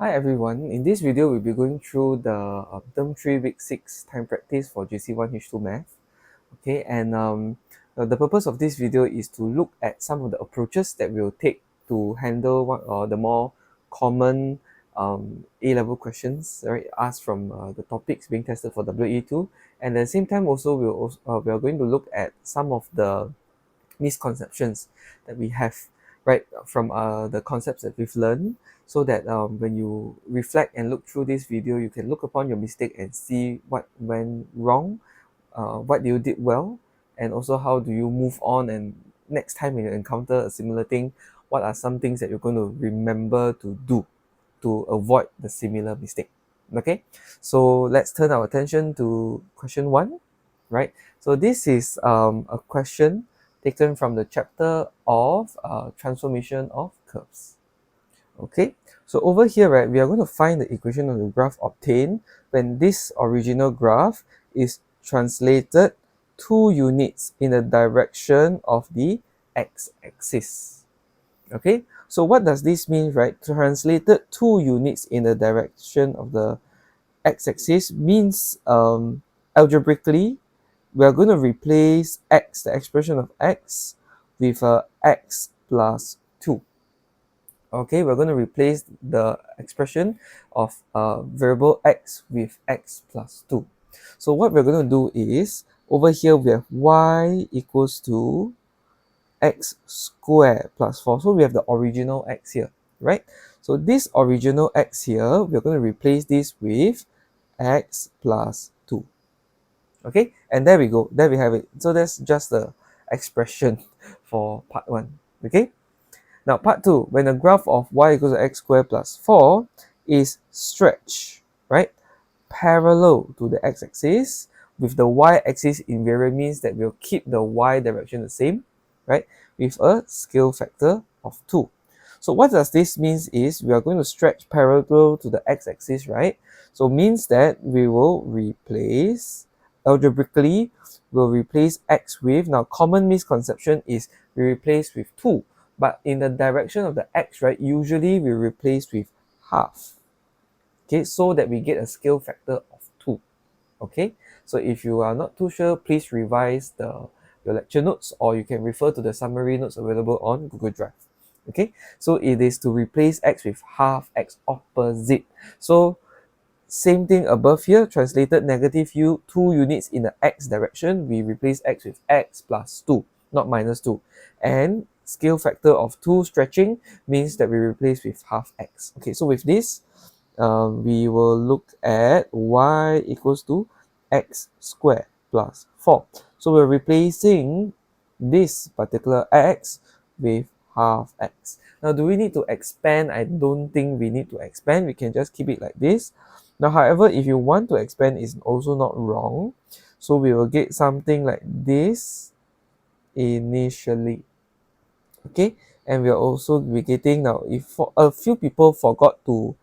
Hi everyone, in this video we'll be going through the term 3 week 6 time practice for JC1 H2 math. Okay, and the purpose of this video is to look at some of the approaches that we'll take to handle the more common A-level questions, right, asked from the topics being tested for WE2. And at the same time also we are going to look at some of the misconceptions that we have, right, from the concepts that we've learned, so that when you reflect and look through this video, you can look upon your mistake and see what went wrong, what you did well, and also how do you move on, and next time when you encounter a similar thing, what are some things that you're going to remember to do to avoid the similar mistake. Okay, so let's turn our attention to question 1, right? So this is a question taken from the chapter of transformation of curves. Okay, so over here, right, we are going to find the equation of the graph obtained when this original graph is translated 2 units in the direction of the x-axis. Okay, so what does this mean, right? Translated 2 units in the direction of the x-axis means algebraically we are going to replace x, the expression of x, with x plus 2. Okay, we're going to replace the expression of variable x with x plus 2. So what we're going to do is, over here we have y equals to x squared plus 4. So we have the original x here, right? So this original x here, we're going to replace this with x plus 2. Okay, and there we go, there we have it. So that's just the expression for part 1. Okay, now part 2, when the graph of y equals to x squared plus 4 is stretched, right, parallel to the x-axis, with the y-axis invariant means that we'll keep the y direction the same, right, with a scale factor of 2. So what does this mean is we are going to stretch parallel to the x-axis, right? So means that we will replace, algebraically, we'll replace x with, now common misconception is we replace with 2, but in the direction of the x, right, usually we replace with half. Okay, so that we get a scale factor of 2. Okay, so if you are not too sure, please revise your lecture notes, or you can refer to the summary notes available on Google Drive. Okay, so it is to replace x with half x opposite. So same thing above here, translated negative 2 units in the x direction, we replace x with x plus 2, not minus 2. And scale factor of 2 stretching means that we replace with half x. Okay, so with this, we will look at y equals to x squared plus 4. So we're replacing this particular x with half x. Now, do we need to expand? I don't think we need to expand. We can just keep it like this. Now, however, if you want to expand, it's also not wrong. So we will get something like this initially. Okay, and we are also getting, now if for a few people forgot to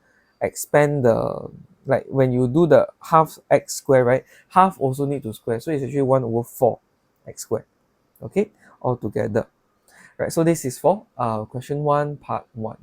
expand the, like when you do the half x squared, right, half also need to square, so it's actually 1 over 4 x squared. Okay, all together. Right, so this is for question 1 part 1.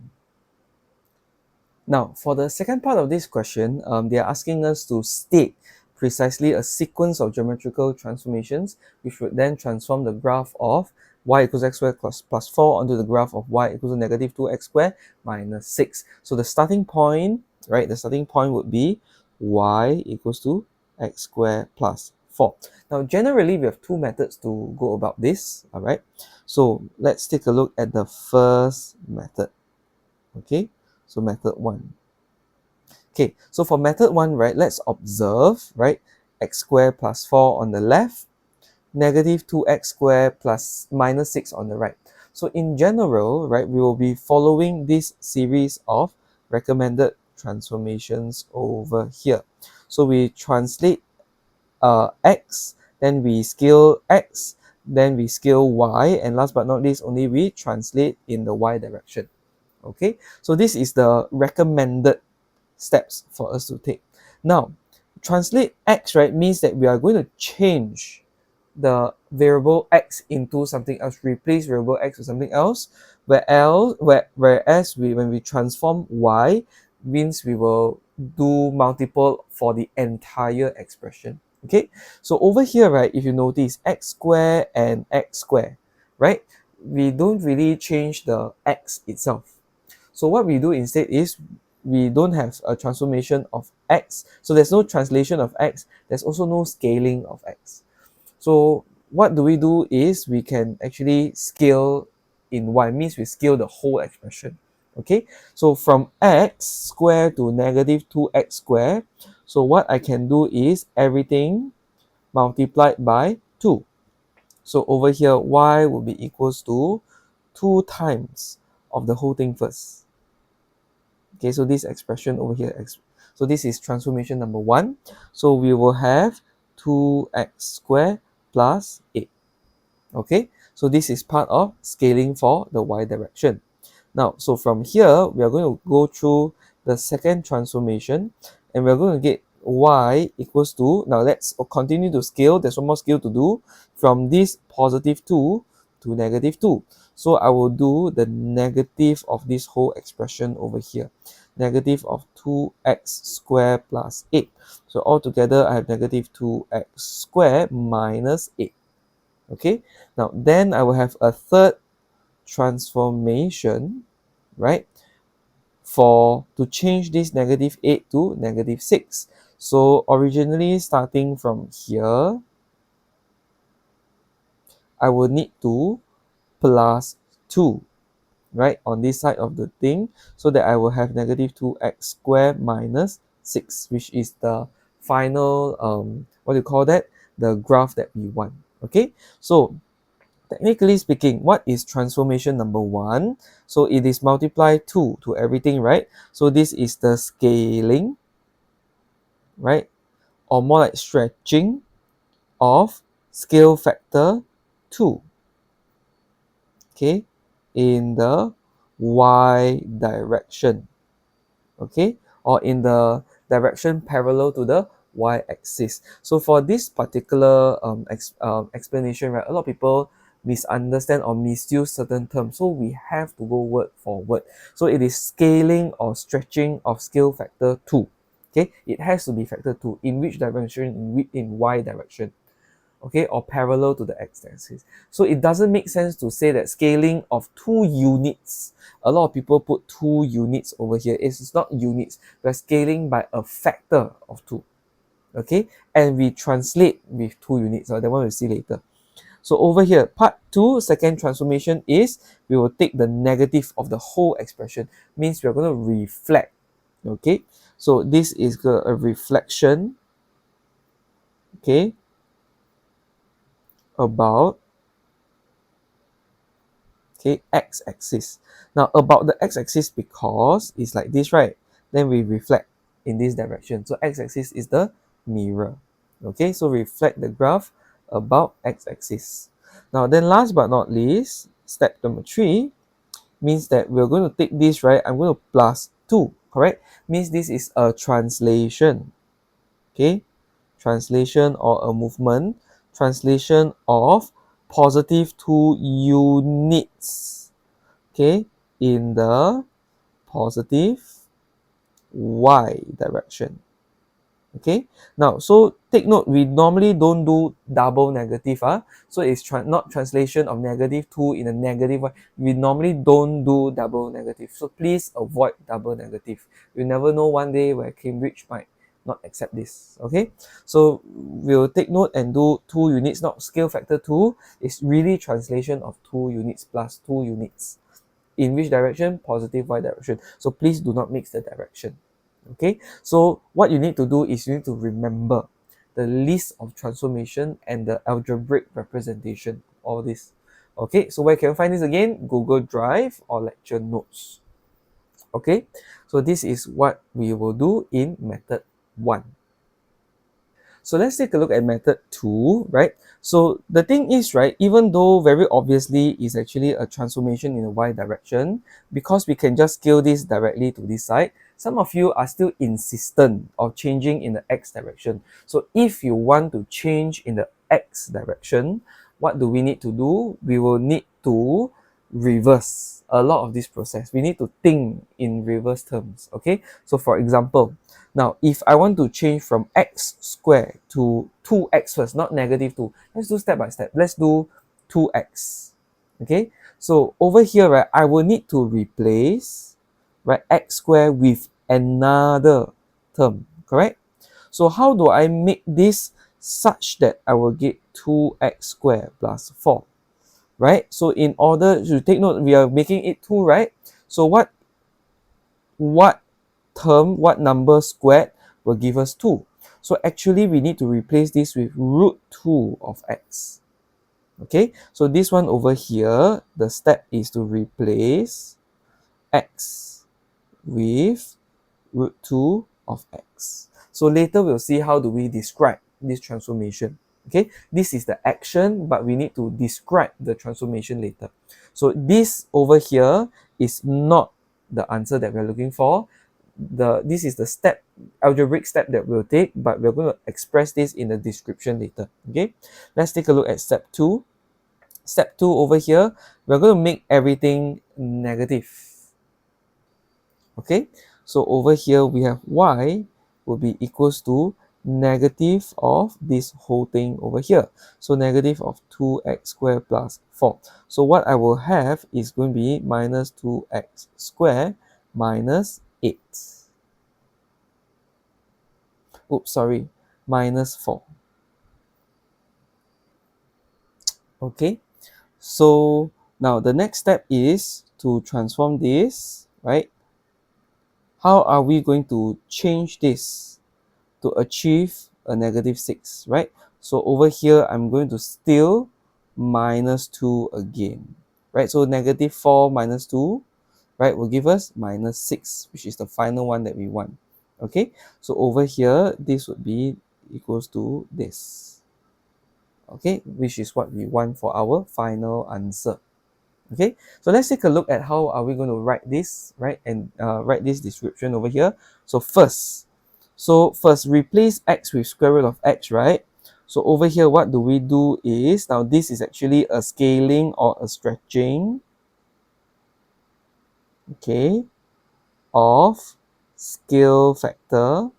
Now for the second part of this question, they are asking us to state precisely a sequence of geometrical transformations which would then transform the graph of y equals x squared plus 4 onto the graph of y equals to negative 2x squared minus 6. So the starting point, right, the starting point would be y equals to x squared plus 4. Now generally we have 2 methods to go about this, all right? So let's take a look at the first method. Okay, so method 1. Okay, so for method 1, right, let's observe, right, x squared plus 4 on the left, negative 2x squared plus minus 6 on the right. So in general, right, we will be following this series of recommended transformations over here. So we translate x, then we scale x, then we scale y, and last but not least, only we translate in the y direction. Okay, so this is the recommended steps for us to take. Now, translate x, right, means that we are going to change the variable x into something else, replace variable x with something else, whereas when we transform y, means we will do multiple for the entire expression. Okay, so over here, right, if you notice x squared and x squared, right, we don't really change the x itself. So what we do instead is we don't have a transformation of x, so there's no translation of x, there's also no scaling of x. So what do we do is we can actually scale in y, means we scale the whole expression. Okay, so from x squared to negative 2x squared, so what I can do is everything multiplied by 2. So over here, y will be equals to 2 times of the whole thing first. Okay, so this expression over here, so this is transformation number 1. So we will have 2x squared plus 8. Okay, so this is part of scaling for the y direction. Now, so from here, we are going to go through the second transformation, and we're going to get y equals to, now let's continue to scale, there's one more scale to do, from this positive 2 to negative 2. So I will do the negative of this whole expression over here. Negative of 2x squared plus 8. So altogether, I have negative 2x squared minus 8. Okay, now then I will have a third transformation, right, for to change this negative 8 to negative 6. So originally starting from here, I will need to plus 2, right, on this side of the thing, so that I will have negative 2x squared minus 6, which is the final, what do you call that, the graph that we want. Okay, so technically speaking, what is transformation number 1? So it is multiply 2 to everything, right? So this is the scaling, right? Or more like stretching of scale factor 2, okay, in the y direction, okay, or in the direction parallel to the y-axis. So for this particular explanation, right, a lot of people misunderstand or misuse certain terms, so we have to go word for word. So it is scaling or stretching of scale factor 2. Okay, it has to be factor 2. In which direction? In y direction, okay, or parallel to the x-axis. So it doesn't make sense to say that scaling of 2 units. A lot of people put 2 units over here. It's not units. We're scaling by a factor of 2. Okay, and we translate with 2 units. That one we'll see later. So over here, part 2, second transformation is we will take the negative of the whole expression. Means we're going to reflect. Okay, so this is a reflection. Okay, about, okay, x-axis. Now about the x-axis, because it's like this, right, then we reflect in this direction. So x-axis is the mirror. Okay, so reflect the graph about x-axis. Now then, last but not least, step number 3 means that we're going to take this, right, I'm going to plus 2, correct, means this is a translation. Okay, translation or a movement, translation of positive 2 units, okay, in the positive y direction. Okay, now so take note, we normally don't do double negative, so it's not translation of negative 2 in a negative y. We normally don't do double negative, so please avoid double negative. You never know, one day where Cambridge might not accept this. Okay, so we'll take note and do 2 units, not scale factor 2. It's really translation of 2 units plus 2 units. In which direction? Positive y direction. So please do not mix the direction. Okay, so what you need to do is you need to remember the list of transformation and the algebraic representation, all this. Okay, so where can you find this again? Google Drive or lecture notes. Okay, so this is what we will do in method 1. So let's take a look at method 2, right? So the thing is, right, even though very obviously is actually a transformation in the y direction, because we can just scale this directly to this side, some of you are still insistent of changing in the x direction. So if you want to change in the x direction, what do we need to do? We will need to reverse a lot of this process. We need to think in reverse terms, okay? So for example, now if I want to change from x squared to 2x first, not negative 2, let's do step by step. Let's do 2x, okay? So over here, right, I will need to replace, right, x squared with another term, correct? So how do I make this such that I will get 2x squared plus 4? Right? So in order to take note, we are making it 2, right? So what term, what number squared will give us 2? So actually we need to replace this with root 2 of x. Okay, so this one over here, the step is to replace x with root 2 of x. So later we'll see how do we describe this transformation. Okay, this is the action, but we need to describe the transformation later. So this over here is not the answer that we're looking for. This is the step, algebraic step that we'll take, but we're going to express this in the description later. Okay, let's take a look at step 2. Step 2 over here, we're going to make everything negative. Okay, so over here we have y will be equals to negative of this whole thing over here. So negative of 2x squared plus 4. So what I will have is going to be minus 2x squared minus 8. Oops, sorry, minus 4. Okay, so now the next step is to transform this, right? How are we going to change this to achieve a negative 6, right? So over here, I'm going to still minus 2 again, right? So negative 4 minus 2, right, will give us minus 6, which is the final one that we want. Okay, so over here, this would be equals to this. Okay, which is what we want for our final answer. Okay, so let's take a look at how are we going to write this, right? And write this description over here. So first, replace x with square root of x, right? So over here, what do we do is, now this is actually a scaling or a stretching, okay, of scale factor,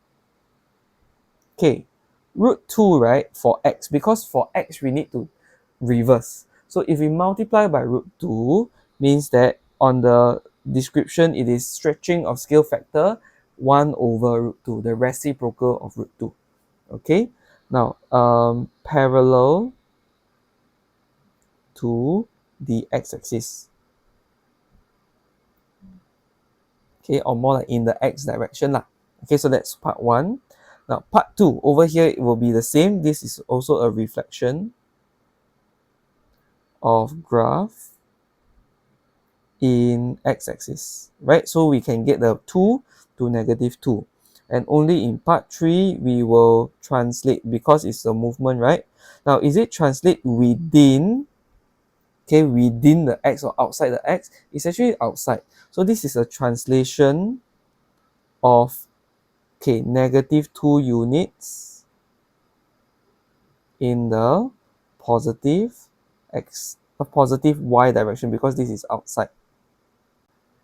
okay, root 2, right, for x, because for x we need to reverse. So if we multiply by root 2, means that on the description it is stretching of scale factor 1 over root 2, the reciprocal of root 2. Okay, now parallel to the x-axis. Okay, or more like in the x direction lah. Okay, so that's part 1. Now part 2, over here it will be the same. This is also a reflection of graph in x-axis, right? So we can get the 2 to negative 2. And only in part 3, we will translate, because it's a movement, right? Now, is it translate within, okay, within the x or outside the x? It's actually outside. So this is a translation of, okay, negative 2 units in the positive positive y direction, because this is outside.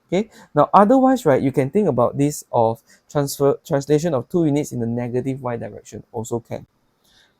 Okay, now otherwise, right, you can think about this of translation of 2 units in the negative y direction also can.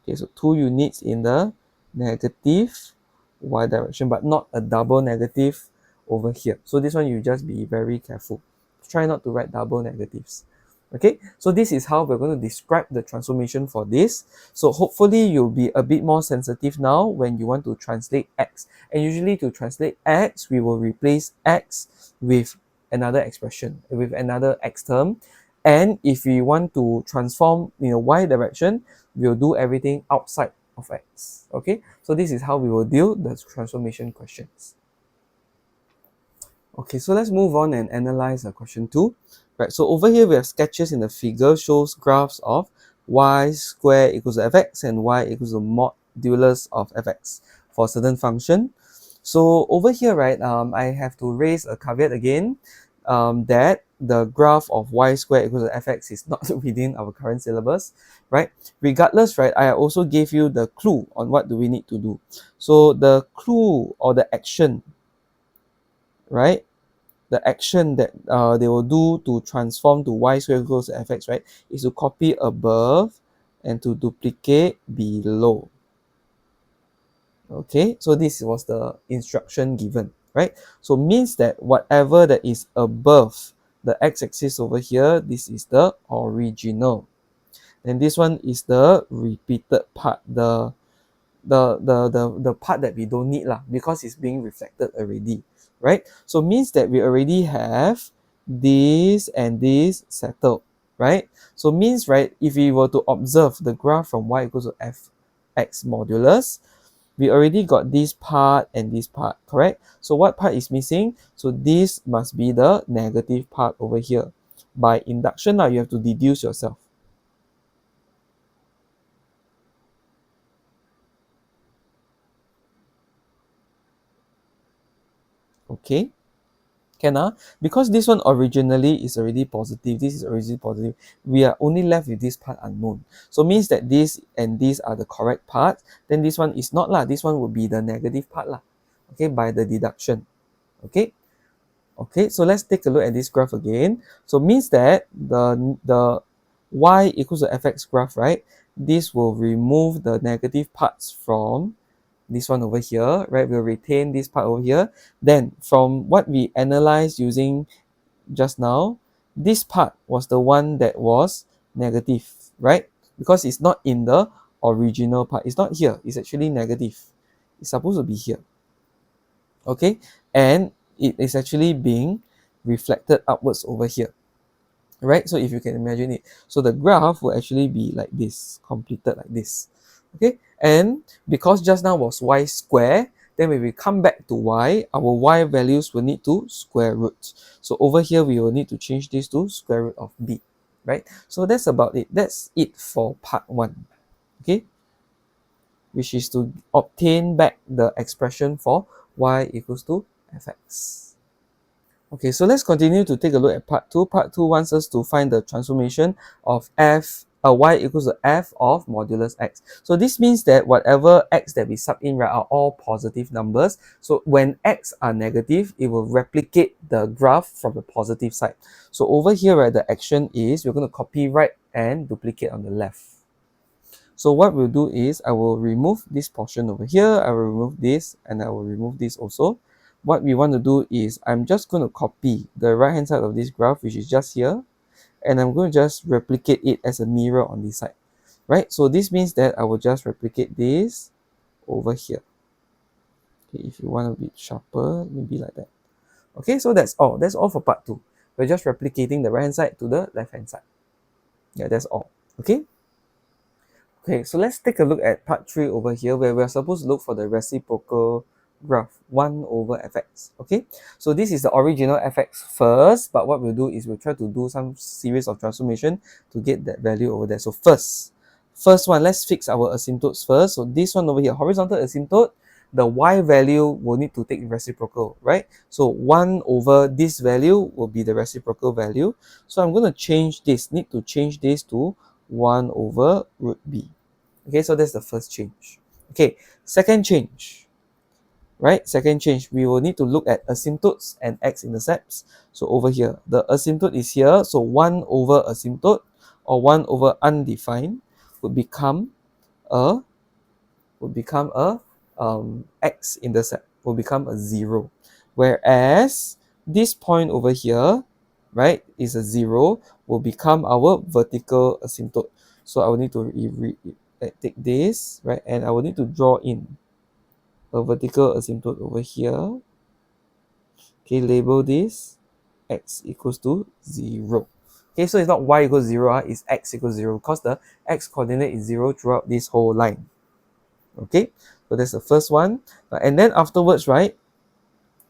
Okay, so 2 units in the negative y direction, but not a double negative over here. So this one you just be very careful. Try not to write double negatives. Okay, so this is how we're going to describe the transformation for this. So hopefully you'll be a bit more sensitive now when you want to translate x. And usually to translate x, we will replace x with another expression, with another x term. And if we want to transform in a y direction, we'll do everything outside of x. Okay, so this is how we will deal the transformation questions. Okay, so let's move on and analyze question 2. Right, so over here we have sketches in the figure, shows graphs of y squared equals to fx and y equals to modulus of fx for a certain function. So over here, right, I have to raise a caveat again, that the graph of y squared equals to fx is not within our current syllabus, right? Regardless, right, I also gave you the clue on what do we need to do. So the clue or the action right, the action that they will do to transform to y squared equals to fx, right, is to copy above and to duplicate below. Okay, so this was the instruction given, right? So means that whatever that is above the x-axis over here, this is the original. And this one is the repeated part, the part that we don't need lah, because it's being reflected already, right? So means that we already have this and this settled, right? So means, right, if we were to observe the graph from y equals to fx modulus, we already got this part and this part, correct? So what part is missing? So this must be the negative part over here. By induction now, you have to deduce yourself. Okay, can because this one originally is already positive, this is originally positive, we are only left with this part unknown. So means that this and these are the correct part, then this one is not lah, this one would be the negative part lah, okay, by the deduction. Okay, okay, so let's take a look at this graph again. So means that the y equals to fx graph, right, this will remove the negative parts from this one over here, right? We'll retain this part over here. Then from what we analyzed using just now, this part was the one that was negative, right? Because it's not in the original part. It's not here. It's actually negative. It's supposed to be here. Okay? And it is actually being reflected upwards over here. Right? So if you can imagine it. So the graph will actually be like this, completed like this. Okay? And because just now was y square, then when we come back to y, our y values will need to square root. So over here, we will need to change this to square root of b, right? So that's about it. That's it for part 1, okay? Which is to obtain back the expression for y equals to fx. Okay, so let's continue to take a look at part 2. Part 2 wants us to find the transformation of y equals to f of modulus x. So this means that whatever x that we sub in, right, are all positive numbers. So when x are negative, it will replicate the graph from the positive side. So over here, right, the action is we're going to copy right and duplicate on the left. So what we'll do is I will remove this portion over here, I will remove this, and I will remove this also. What we want to do is I'm just going to copy the right hand side of this graph, which is just here, and I'm going to just replicate it as a mirror on this side, right? So this means that I will just replicate this over here. Okay, if you want a bit sharper, maybe like that. Okay, so that's all. That's all for part 2. We're just replicating the right hand side to the left hand side. Yeah, that's all. Okay. Okay, so let's take a look at part 3 over here, where we're supposed to look for the reciprocal graph 1 over fx. Okay, so this is the original fx first, but what we'll do is we'll try to do some series of transformation to get that value over there. So first one, let's fix our asymptotes first. So this one over here, horizontal asymptote, the y value will need to take reciprocal, right? So 1 over this value will be the reciprocal value. So I'm going to change this, need to change this to 1 over root b. Okay, so that's the first change. Okay, second change, right? Second change, we will need to look at asymptotes and x-intercepts. So over here, the asymptote is here. So 1 over asymptote or 1 over undefined would become a x-intercept, will become a 0. Whereas this point over here, right, is a 0, will become our vertical asymptote. So I will need to take this, right, and I will need to draw in a vertical asymptote over here. Okay, label this x equals to 0. Okay, so it's not y equals 0, it's x equals 0, because the x coordinate is 0 throughout this whole line. Okay, so that's the first one. And then afterwards, right,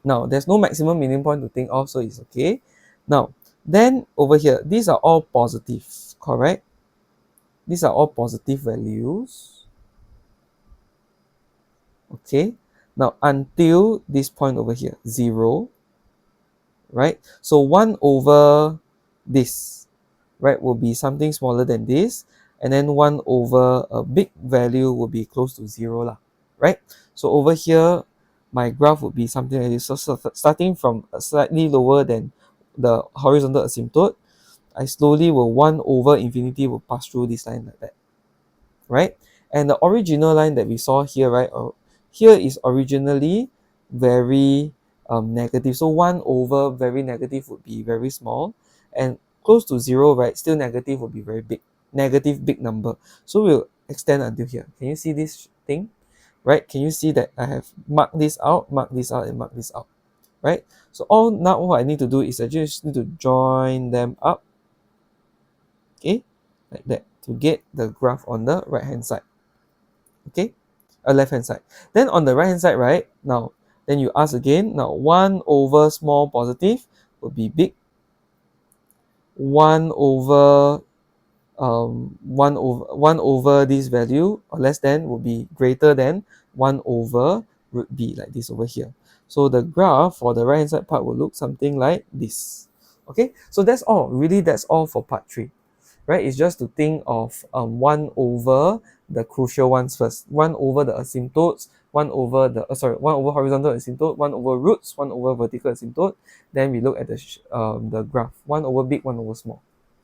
now there's no maximum meaning point to think of, so it's okay. Now, then over here, these are all positive, correct? These are all positive values. Okay, now until this point over here, 0, right? So 1 over this, right, will be something smaller than this, and then 1 over a big value will be close to 0 lah, right? So over here, my graph would be something like this. So starting from slightly lower than the horizontal asymptote, I slowly will 1 over infinity will pass through this line like that, right? And the original line that we saw here, right, here is originally very negative. So 1 over very negative would be very small, and close to 0, right, still negative would be very big, negative big number. So we'll extend until here. Can you see this thing? Right? Can you see that I have marked this out, and marked this out, right? So all now what I need to do is I just need to join them up, okay, like that, to get the graph on the right hand side, okay, left hand side. Then on the right hand side, right, now then you ask again, now 1 over small positive would be big, 1 over 1 over this value or less than would be greater than 1 over root b, like this over here. So the graph for the right hand side part will look something like this. Okay, so that's all. Really, that's all for part 3. Right? It's just to think of 1 over the crucial ones first. 1 over the asymptotes, 1 over the 1 over horizontal asymptote, 1 over roots, 1 over vertical asymptote. Then we look at the graph. 1 over big, 1 over small.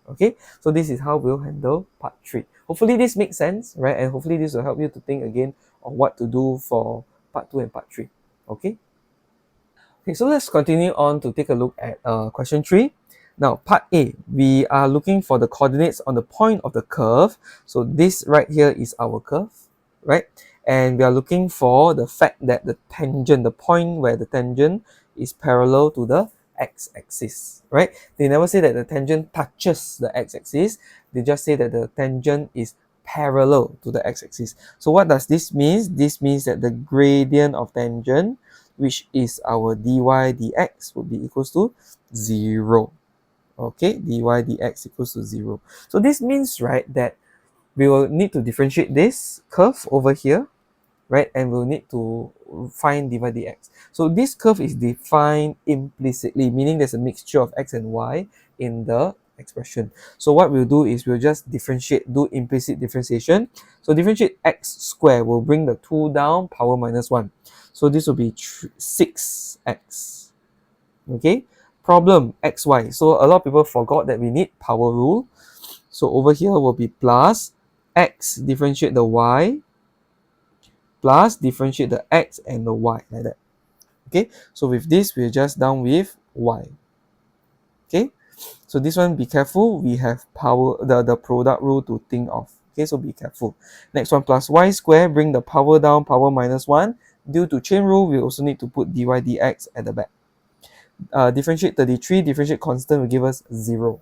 Okay, so this is how we'll handle part 3. Hopefully this makes sense, right? And hopefully this will help you to think again on what to do for part 2 and part 3. Okay. Okay, so let's continue on to take a look at question 3. Now, part A, we are looking for the coordinates on the point of the curve. So this right here is our curve, right? And we are looking for the fact that the tangent, the point where the tangent is parallel to the x-axis, right? They never say that the tangent touches the x-axis. They just say that the tangent is parallel to the x-axis. So what does this mean? This means that the gradient of tangent, which is our dy dx, would be equals to 0. Okay, dy dx equals to 0. So this means, right, that we will need to differentiate this curve over here, right, and we'll need to find dy dx. So this curve is defined implicitly, meaning there's a mixture of x and y in the expression. So what we'll do is we'll just differentiate, do implicit differentiation. So differentiate x squared will bring the 2 down, power minus 1. So this will be 6x. Okay, problem xy. So a lot of people forgot that we need power rule. So over here will be plus x differentiate the y plus differentiate the x and the y, like that. Okay, so with this we're just down with y. Okay, so this one, be careful, we have power, the product rule to think of. Okay, so be careful. Next one, plus y square, bring the power down, power minus 1. Due to chain rule, we also need to put dy dx at the back. Differentiate 33, differentiate constant will give us 0.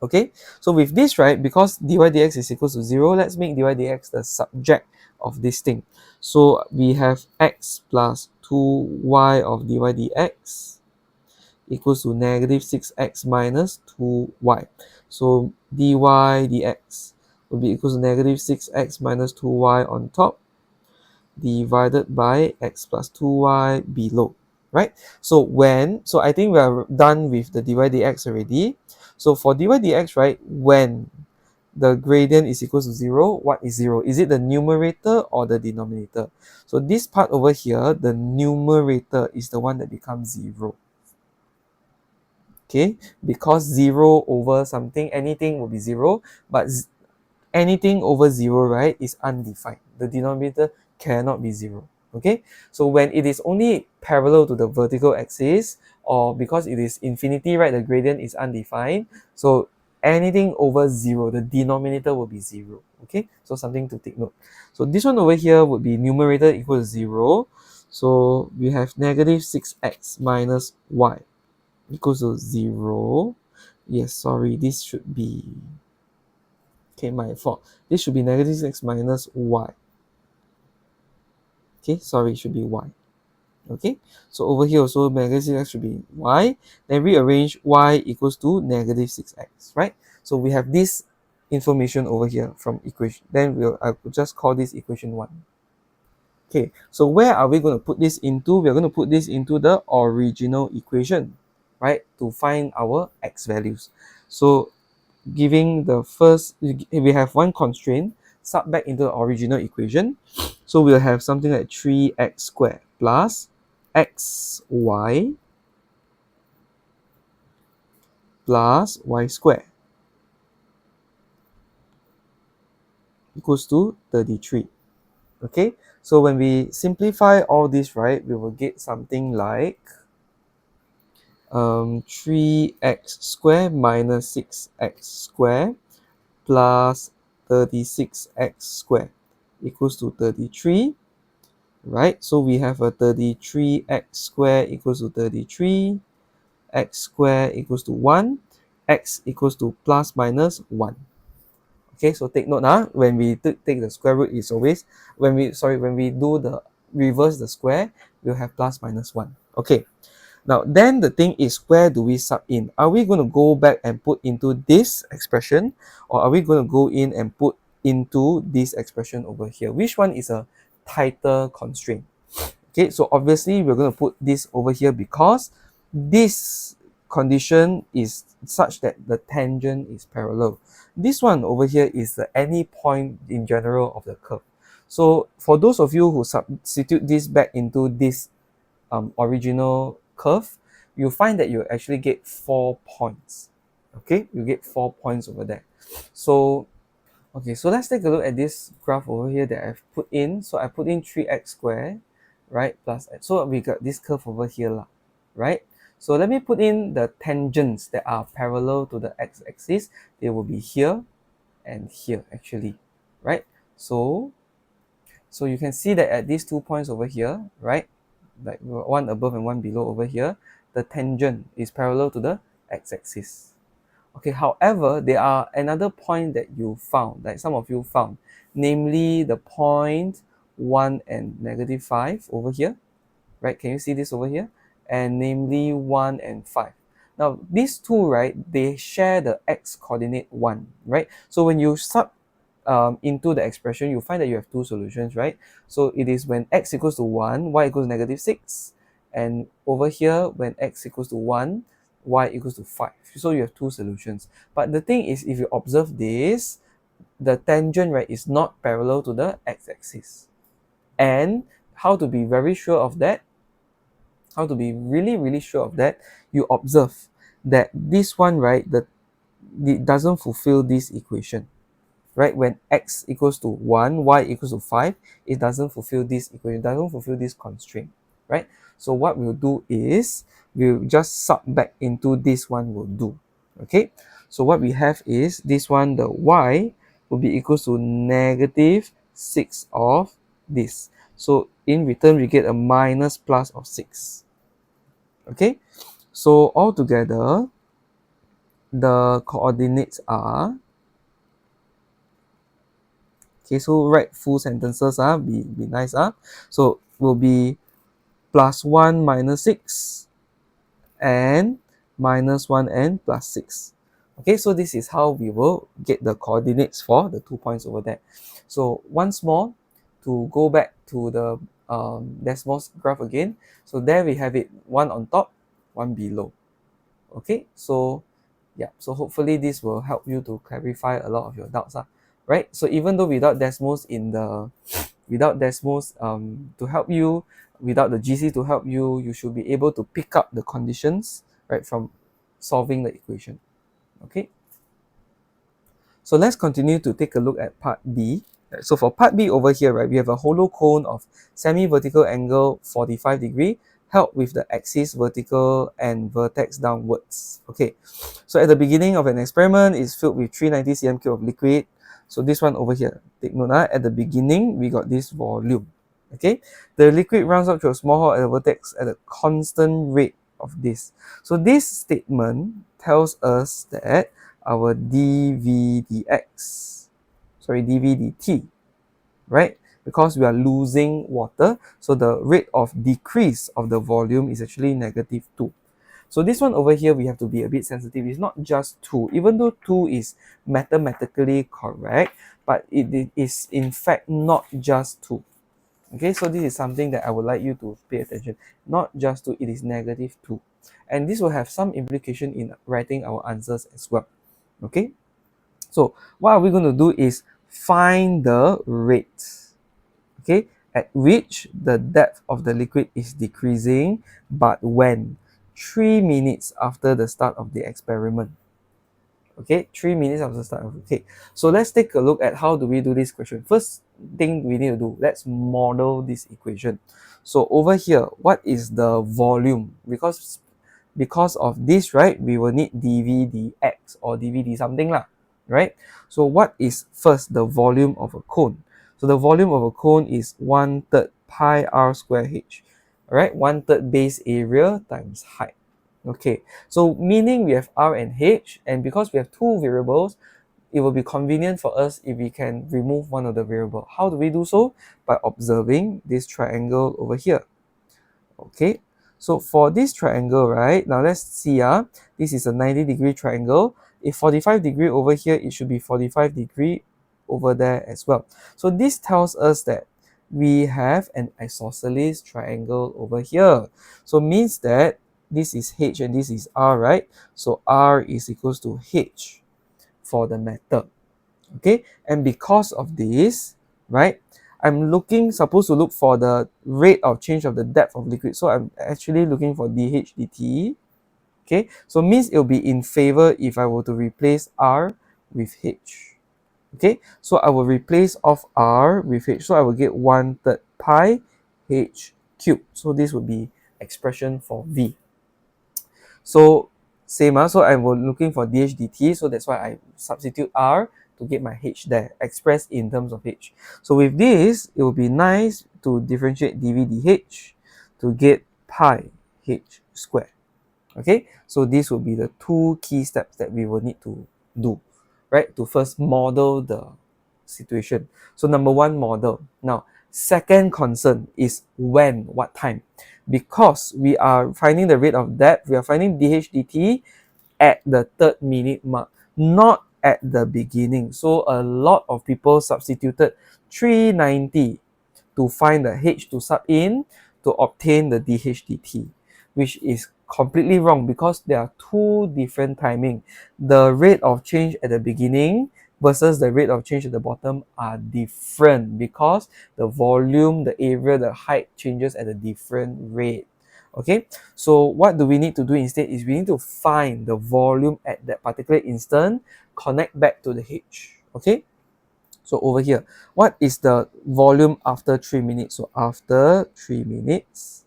Okay, so with this, right, because dy dx is equals to 0, let's make dy dx the subject of this thing. So we have x plus 2y of dy dx equals to negative 6x minus 2y. So dy dx will be equals to negative 6x minus 2y on top divided by x plus 2y below, right? So I think we are done with the dy dx already. So for dy dx, right, when the gradient is equal to 0, what is 0? Is it the numerator or the denominator? So this part over here, the numerator is the one that becomes 0. Okay, because 0 over something, anything will be 0, but anything over 0, right, is undefined. The denominator cannot be 0. Okay, so when it is only parallel to the vertical axis, or because it is infinity, right, the gradient is undefined. So anything over 0, the denominator will be 0. Okay, so something to take note. So this one over here would be numerator equal to 0. So we have negative 6x minus y equals to 0. Yes, sorry, this should be, okay, my fault. This should be negative 6 minus y. Okay, sorry, it should be y. Okay, so over here also negative 6x should be y. Then rearrange y equals to negative 6x, right? So we have this information over here from equation. Then I will just call this equation 1. Okay, so where are we going to put this into? We're going to put this into the original equation, right, to find our x values. So giving the first, we have one constraint, sub back into the original equation. So we'll have something like 3x squared. plus xy plus y square equals to 33. Okay, so when we simplify all this, right, we will get something like 3x squared minus 6x squared plus 36x squared equals to 33, right? So we have a 33x squared equals to 33, x squared equals to 1, x equals to plus minus 1. Okay, so take note, when we take the square root, is always, when we do the reverse the square, we'll have plus minus 1. Okay, now then the thing is, where do we sub in? Are we going to go back and put into this expression, or are we going to go in and put into this expression over here? Which one is a tighter constraint? Okay, so obviously we're going to put this over here because this condition is such that the tangent is parallel. This one over here is the any point in general of the curve. So for those of you who substitute this back into this original curve, you find that you actually get 4 points. Okay, you get 4 points over there. So okay, so let's take a look at this graph over here that I've put in. So I put in 3x squared, right, plus x. So we got this curve over here, right? So let me put in the tangents that are parallel to the x-axis. They will be here and here actually, right? So you can see that at these 2 points over here, right, like one above and one below over here, the tangent is parallel to the x-axis. Okay, however, there are another point that you found, like some of you found, namely the point 1 and -5 over here, right? Can you see this over here? And namely 1 and 5. Now, these two, right, they share the x coordinate 1, right? So when you sub into the expression, you find that you have two solutions, right? So it is when x equals to 1, y equals to -6. And over here, when x equals to 1, y equals to 5. So you have two solutions. But the thing is, if you observe this, the tangent, right, is not parallel to the x-axis. And how to be very sure of that? How to be really, really sure of that? You observe that this one, right, it doesn't fulfill this equation. Right, when x equals to 1, y equals to 5, it doesn't fulfill this equation, doesn't fulfill this constraint, right? So what we'll do is, we'll just sub back into this one will do, okay? So what we have is, this one, the y will be equals to -6 of this. So in return, we get a minus plus of 6, okay? So altogether, the coordinates are, okay, so write full sentences, be nice. So will be +1 -6 and -1 and +6. Okay, so this is how we will get the coordinates for the 2 points over there. So once more, to go back to the decimal graph again. So there we have it, one on top, one below. Okay, so yeah, so hopefully this will help you to clarify a lot of your doubts, right? So even though without decimals to help you, without the GC to help you, you should be able to pick up the conditions, right, from solving the equation. Okay, so let's continue to take a look at part B. So for part B over here, right, we have a hollow cone of semi-vertical angle 45 degree held with the axis vertical and vertex downwards. Okay, so at the beginning of an experiment, it's filled with 390 cm3 of liquid. So this one over here, take note, at the beginning, we got this volume. Okay, the liquid runs up to a small hole at the vertex at a constant rate of this. So this statement tells us that our dV/dt, right? Because we are losing water, so the rate of decrease of the volume is actually -2. So this one over here, we have to be a bit sensitive. It's not just 2, even though 2 is mathematically correct, but it is in fact not just 2. Okay, so this is something that I would like you to pay attention. Not just 2, it is -2. And this will have some implication in writing our answers as well. Okay, so what are we going to do is find the rate. Okay, at which the depth of the liquid is decreasing, but when? 3 minutes after the start of the experiment. Okay, 3 minutes after the start of, okay. So let's take a look at how do we do this question. First thing we need to do, let's model this equation. So over here, what is the volume? Because of this, right, we will need dv dx or dv d something lah, right? So what is first the volume of a cone? So the volume of a cone is 1/3 pi r square h, all right? 1/3 base area times height. Okay, so meaning we have r and h, and because we have two variables, it will be convenient for us if we can remove one of the variable. How do we do so? By observing this triangle over here. Okay, so for this triangle, right, now let's see, this is a 90-degree triangle. If 45-degree over here, it should be 45-degree over there as well. So this tells us that we have an isosceles triangle over here. So means that this is h and this is r, right? So r is equals to h for the matter. Okay, and because of this, right, I'm supposed to look for the rate of change of the depth of liquid. So I'm actually looking for dH dt. Okay, so means it will be in favor if I were to replace r with h. Okay, so I will replace off r with h. So I will get 1/3 pi h cubed. So this would be expression for v. So same, so I'm looking for dH dt. So that's why I substitute r to get my h there, expressed in terms of h. So with this, it will be nice to differentiate dv dh to get pi h squared. Okay, so this will be the two key steps that we will need to do, right, to first model the situation. So number one, model. Now, second concern is when, what time? Because we are finding the rate of depth, we are finding dH dt at the 3rd minute mark, not at the beginning. So a lot of people substituted 390 to find the h to sub in to obtain the dH dt, which is completely wrong because there are two different timing. The rate of change at the beginning versus the rate of change at the bottom are different because the volume, the area, the height changes at a different rate. Okay, so what do we need to do instead is we need to find the volume at that particular instant, connect back to the h. Okay, so over here, what is the volume after 3 minutes? So after 3 minutes,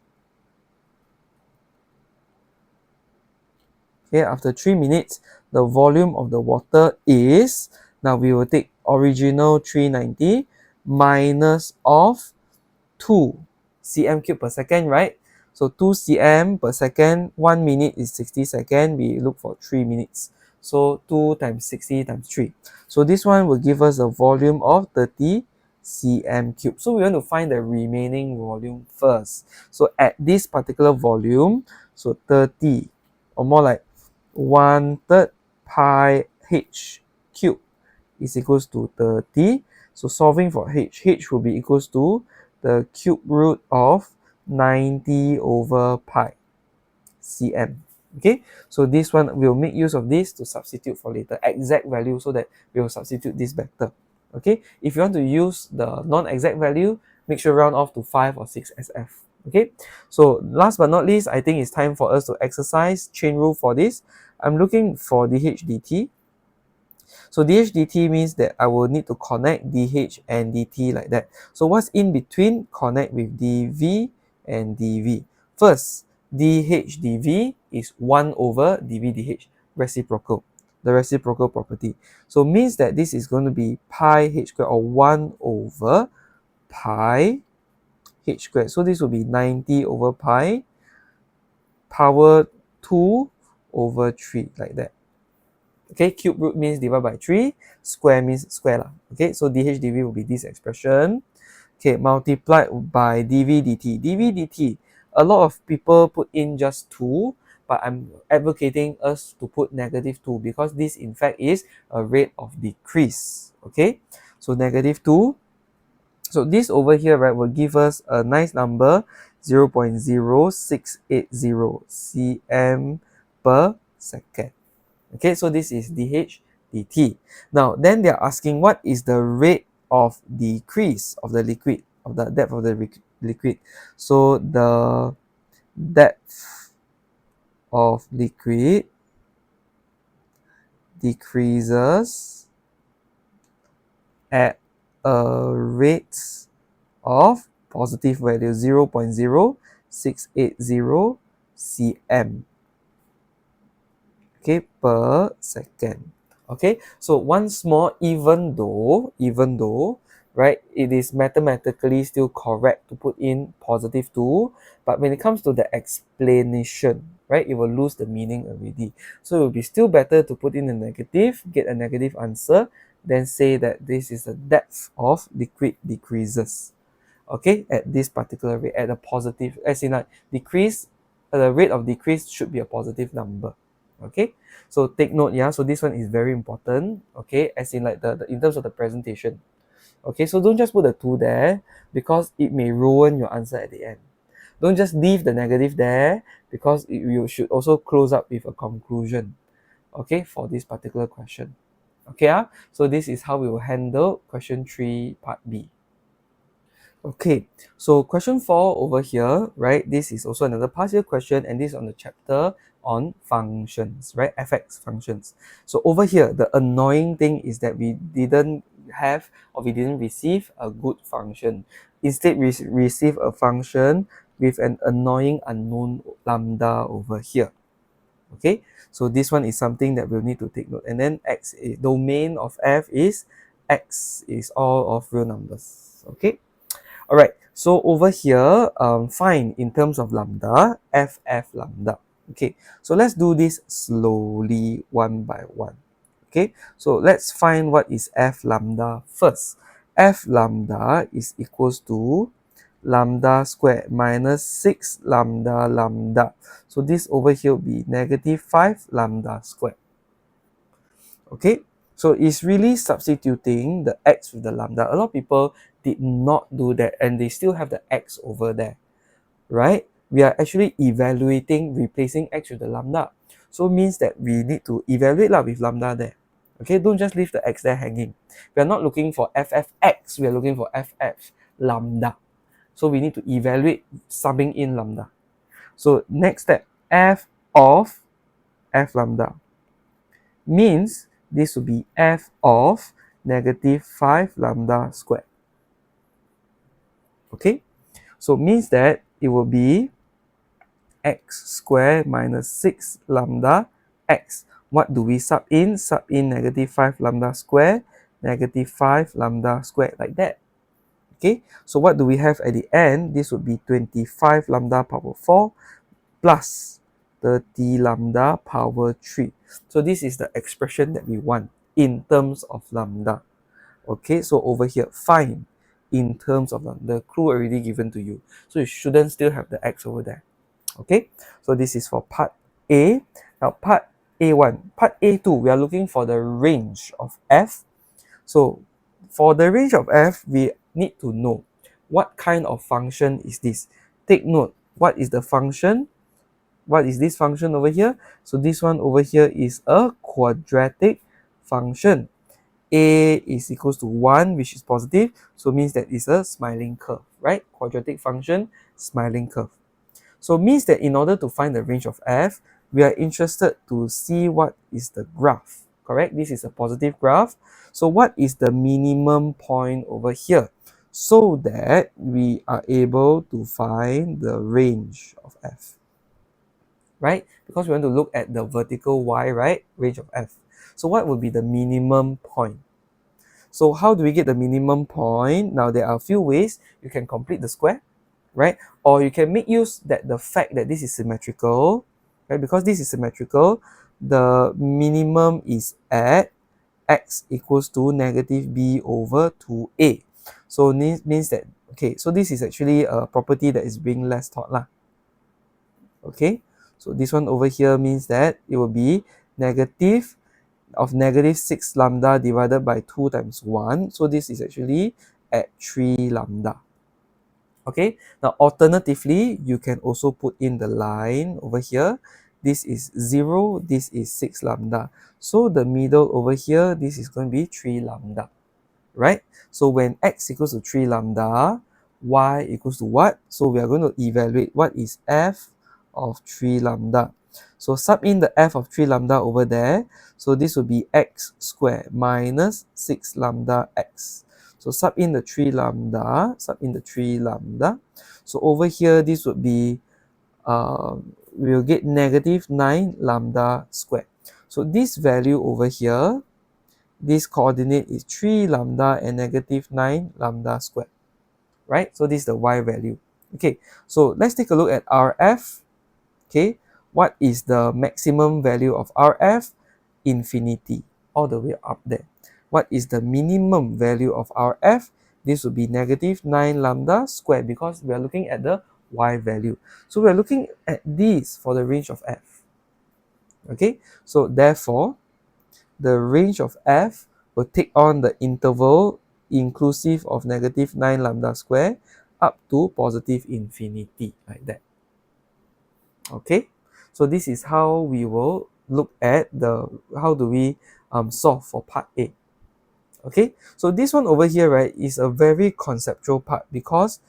okay, after 3 minutes, the volume of the water is, now we will take original 390 minus of 2 cm cube per second, right? So 2 cm per second, 1 minute is 60 seconds. We look for 3 minutes. So 2 times 60 times 3. So this one will give us a volume of 30 cm cube. So we want to find the remaining volume first. So at this particular volume, so 30, or more like 1/3 pi h cube is equals to 30. So solving for h will be equals to the cube root of 90 over pi cm. Okay, so this one will make use of this to substitute for later exact value, so that we will substitute this better. Okay, if you want to use the non-exact value, make sure round off to 5 or 6 SF. Okay, so last but not least, I think it's time for us to exercise chain rule for this. I'm looking for dH dt. So dH dt means that I will need to connect dH and dt like that. So what's in between? Connect with dv and dv. First, dH dv is 1 over dv dH, reciprocal, the reciprocal property. So means that this is going to be pi h squared, or 1 over pi h squared. So this will be 90 over pi power 2 over 3 like that. Okay, cube root means divided by 3, square means square lah. Okay, so dH dv will be this expression. Okay, multiplied by dv dt. dv dt, a lot of people put in just 2, but I'm advocating us to put -2 because this in fact is a rate of decrease. Okay, so -2. So this over here, right, will give us a nice number, 0.0680 cm per second. Okay, so this is dH dt. Now, then they're asking what is the rate of decrease of the liquid. of the depth of the liquid. So the depth of liquid decreases at a rate of positive value 0.0680 cm, okay, per second. Okay, so once more, even though, right, it is mathematically still correct to put in positive 2, but when it comes to the explanation, right, it will lose the meaning already. So it will be still better to put in a negative, get a negative answer, then say that this is the depth of liquid decreases, okay, at this particular rate, at a positive, as in like decrease, the rate of decrease should be a positive number. Okay, so take note, yeah, so this one is very important, okay, as in like the in terms of the presentation. Okay, so don't just put a 2 there because it may ruin your answer at the end. Don't just leave the negative there because you should also close up with a conclusion, okay, for this particular question. Okay, so this is how we will handle question 3 part B. Okay, so question 4 over here, right? This is also another past year question, and this is on the chapter on functions, right? FX functions. So over here, the annoying thing is that we didn't have, or we didn't receive a good function. Instead, we receive a function with an annoying unknown lambda over here. Okay, so this one is something that we'll need to take note. And then x, domain of f is x is all of real numbers. Okay. All right, so over here, find in terms of lambda, f lambda. Okay, so let's do this slowly one by one. Okay, so let's find what is f lambda first. F lambda is equals to lambda squared minus 6 lambda lambda. So this over here will be negative 5 lambda squared. Okay, so it's really substituting the x with the lambda. A lot of people did not do that and they still have the x over there, right? We are actually evaluating replacing x with the lambda. So it means that we need to evaluate with lambda there. Okay, don't just leave the x there hanging. We are not looking for ffx, we are looking for ff lambda. So we need to evaluate subbing in lambda. So next step, f of f lambda means this will be f of negative 5 lambda squared. Okay, so means that it will be x squared minus 6 lambda x. What do we sub in? Sub in negative 5 lambda squared, negative 5 lambda squared, like that. Okay, so what do we have at the end? This would be 25 lambda power 4 plus 30 lambda power 3. So this is the expression that we want in terms of lambda. Okay, so over here, find in terms of lambda. The clue already given to you. So you shouldn't still have the x over there. Okay, so this is for part A. Now part A1, part A2, we are looking for the range of f. So for the range of f, we need to know what kind of function is this. Take note, what is the function? What is this function over here? So this one over here is a quadratic function. A is equals to 1, which is positive, so means that it's a smiling curve, right? Quadratic function, smiling curve. So means that in order to find the range of f, we are interested to see what is the graph, correct? This is a positive graph. So what is the minimum point over here? So that we are able to find the range of f, right? Because we want to look at the vertical y, right? Range of f. So what would be the minimum point? So how do we get the minimum point? Now there are a few ways. You can complete the square, right? Or you can make use that the fact that this is symmetrical, right? Because this is symmetrical, the minimum is at x equals to negative b over 2a. So this means that, okay, so this is actually a property that is being less taught lah. Okay, so this one over here means that it will be negative of negative 6 lambda divided by 2 times 1. So this is actually at 3 lambda. Okay, now alternatively, you can also put in the line over here. This is 0, this is 6 lambda. So the middle over here, this is going to be 3 lambda, right? So when x equals to 3 lambda, y equals to what? So we are going to evaluate what is f of 3 lambda. So sub in the f of 3 lambda over there. So this will be x squared minus 6 lambda x. So sub in the 3 lambda, So over here, this would be, we'll get negative 9 lambda squared. So this value over here, this coordinate is 3 lambda and negative 9 lambda squared, right? So this is the y value. Okay, so let's take a look at RF. Okay, what is the maximum value of RF? Infinity, all the way up there. What is the minimum value of RF? This would be negative 9 lambda squared, because we are looking at the y value. So we are looking at this for the range of f. Okay, so therefore, the range of f will take on the interval inclusive of negative 9 lambda squared up to positive infinity, like that. Okay, so this is how we will look at how do we solve for part A. Okay, so this one over here, right, is a very conceptual part, because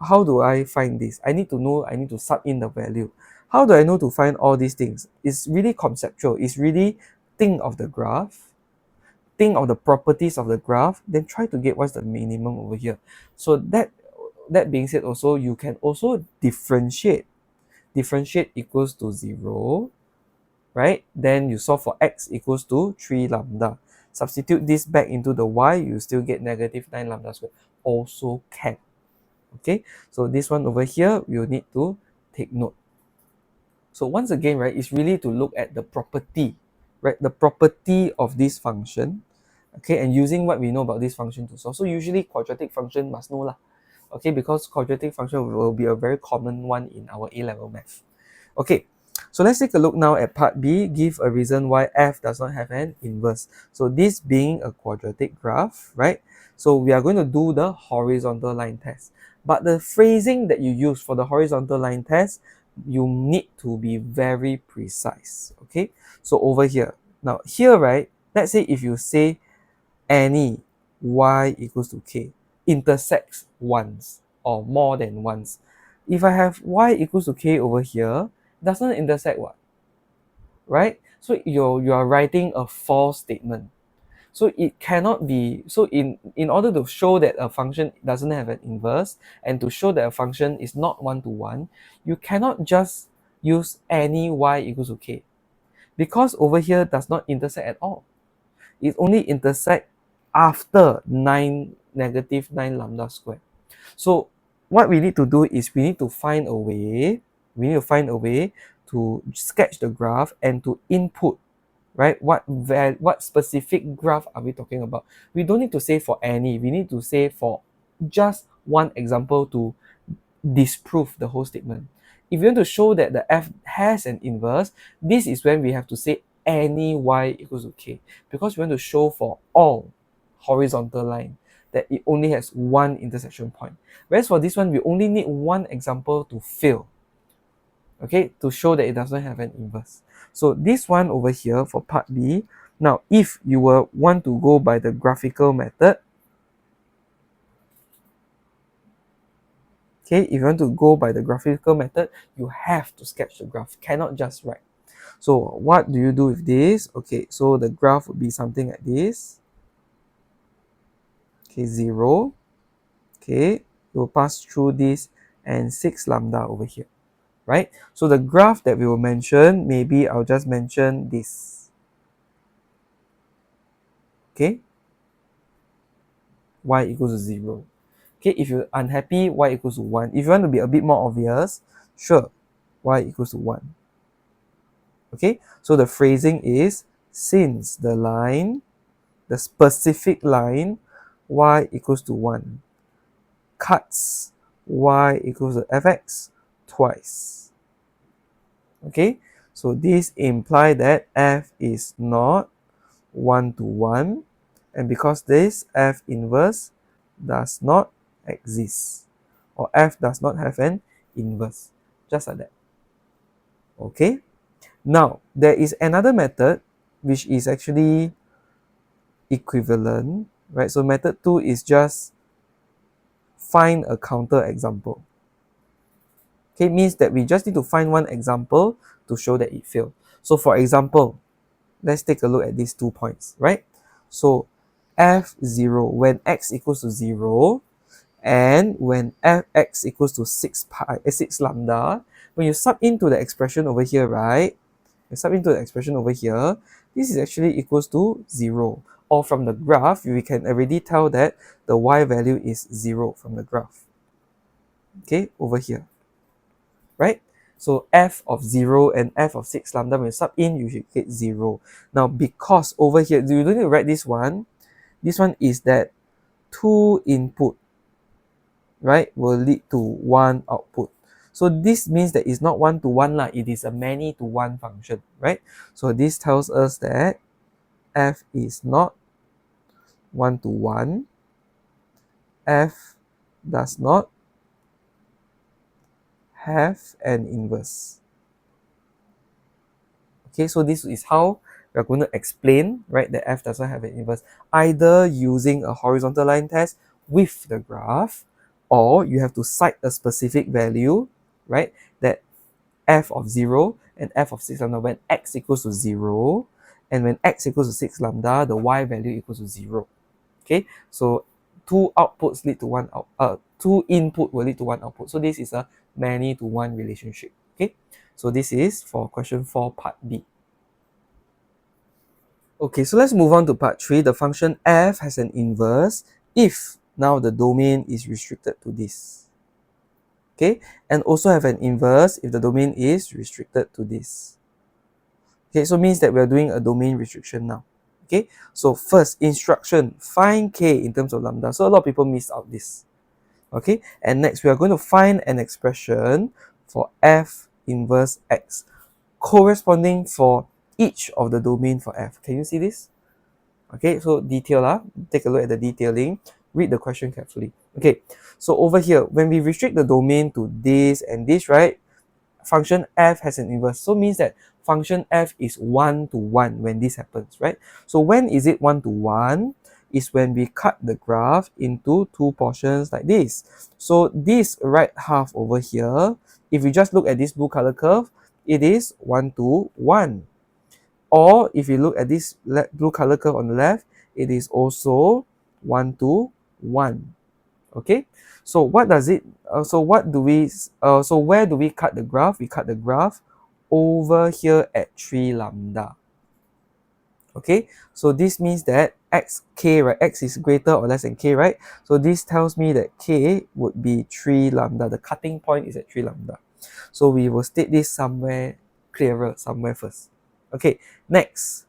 how do I find this? I need to sub in the value. How do I know to find all these things? It's really conceptual. It's really think of the graph, think of the properties of the graph, then try to get what's the minimum over here. So that being said, also you can also differentiate. Differentiate equals to 0, right? Then you solve for x equals to 3 lambda. Substitute this back into the y, you still get negative 9 lambda squared. Also can. Okay, so this one over here, we'll need to take note. So once again, right, it's really to look at the property, right? The property of this function, okay, and using what we know about this function to solve. So usually quadratic function must know lah, okay, because quadratic function will be a very common one in our A-level math. Okay, so let's take a look now at part B. Give a reason why f does not have an inverse. So this being a quadratic graph, right? So we are going to do the horizontal line test. But the phrasing that you use for the horizontal line test, you need to be very precise, okay? So over here, now here, right, let's say if you say any y equals to k intersects once or more than once. If I have y equals to k over here, does not intersect what? Right? So you are writing a false statement. So it cannot be, so in order to show that a function doesn't have an inverse and to show that a function is not one-to-one, you cannot just use any y equals to k, because over here does not intersect at all. It only intersect after negative 9 lambda squared. So what we need to do is we need to find a way to sketch the graph and to input, right? What specific graph are we talking about? We don't need to say for any, we need to say for just one example to disprove the whole statement. If you want to show that the f has an inverse, this is when we have to say any y equals to k, because we want to show for all horizontal line that it only has one intersection point. Whereas for this one, we only need one example to fail, okay, to show that it doesn't have an inverse. So this one over here for part B. Now, if you were want to go by the graphical method, okay, if you want to go by the graphical method, you have to sketch the graph, cannot just write. So what do you do with this? Okay, so the graph would be something like this. Okay, 0. Okay, we'll pass through this and 6 lambda over here, right? So the graph that we will mention, maybe I'll just mention this. Okay, y equals to 0. Okay, if you're unhappy, y equals to 1. If you want to be a bit more obvious, sure, y equals to 1. Okay, so the phrasing is, since the specific line, y equals to 1, cuts y equals to fx twice. Okay, so this implies that f is not one-to-one, and because this f inverse does not exist, or f does not have an inverse, just like that. Okay, now there is another method which is actually equivalent, right? So method 2 is just find a counter example. Okay, means that we just need to find one example to show that it failed. So for example, let's take a look at these 2 points, right? So f0 when x equals to 0 and when fx equals to 6 lambda, when you sub into the expression over here, right? You sub into the expression over here, this is actually equals to 0. Or from the graph, we can already tell that the y value is 0 from the graph. Okay, over here, right? So f of 0 and f of 6 lambda, when you sub in, you should get 0. Now, because over here, you don't need to write this one. This one is that 2 input, right, will lead to 1 output. So this means that it's not 1-to-1 lah, it is a many-to-1 function, right? So this tells us that f is not 1-to-1, f does not have an inverse. Okay, so this is how we're going to explain, right, that f doesn't have an inverse, either using a horizontal line test with the graph, or you have to cite a specific value, right, that f of 0 and f of 6 lambda when x equals to 0, and when x equals to 6 lambda, the y value equals to 0. Okay, so two outputs lead to one two input will lead to one output. So this is a many-to-one relationship. Okay, so this is for question 4, part B. Okay, so let's move on to part 3. The function f has an inverse if now the domain is restricted to this. Okay, and also have an inverse if the domain is restricted to this. Okay, so means that we are doing a domain restriction now. Okay, so first instruction, find k in terms of lambda. So a lot of people miss out this. Okay, and next we are going to find an expression for f inverse x corresponding for each of the domain for f. Can you see this? Okay, so detail, take a look at the detailing, read the question carefully. Okay, so over here, when we restrict the domain to this and this, right, function f has an inverse. So means that function f is 1-to-1 when this happens, right? So when is it 1-to-1? Is when we cut the graph into two portions like this. So this right half over here, if you just look at this blue color curve, it is 1-to-1. Or if you look at this blue color curve on the left, it is also 1-to-1. Okay, so what does it so what do we so where do we cut the graph? We cut the graph over here at 3 lambda. Okay, so this means that xk, right, x is greater or less than k, right? So this tells me that k would be 3 lambda. The cutting point is at 3 lambda. So we will state this somewhere clearer, somewhere first. Okay, next,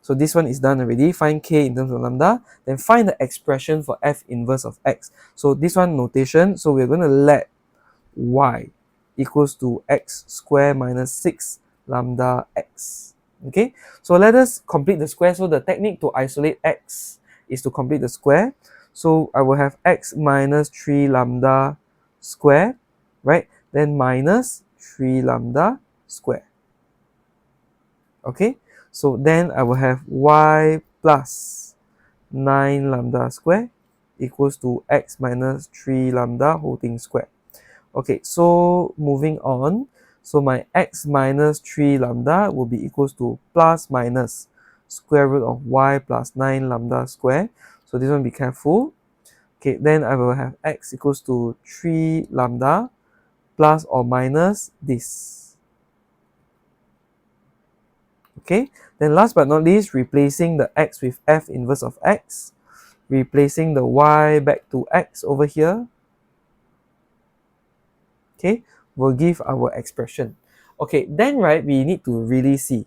so this one is done already. Find k in terms of lambda. Then find the expression for f inverse of x. So this one notation. So we're going to let y equals to x squared minus 6 lambda x. Okay. So let us complete the square. So the technique to isolate x is to complete the square. So I will have x minus 3 lambda square, right? Then minus 3 lambda square. Okay. So then I will have y plus 9 lambda square equals to x minus 3 lambda whole thing square. Okay, so moving on. So my x minus 3 lambda will be equals to plus minus square root of y plus 9 lambda square. So this one, be careful. Okay, then I will have x equals to 3 lambda plus or minus this. Okay, then last but not least, replacing the x with f inverse of x, replacing the y back to x over here, okay, will give our expression. Okay, then right, we need to really see,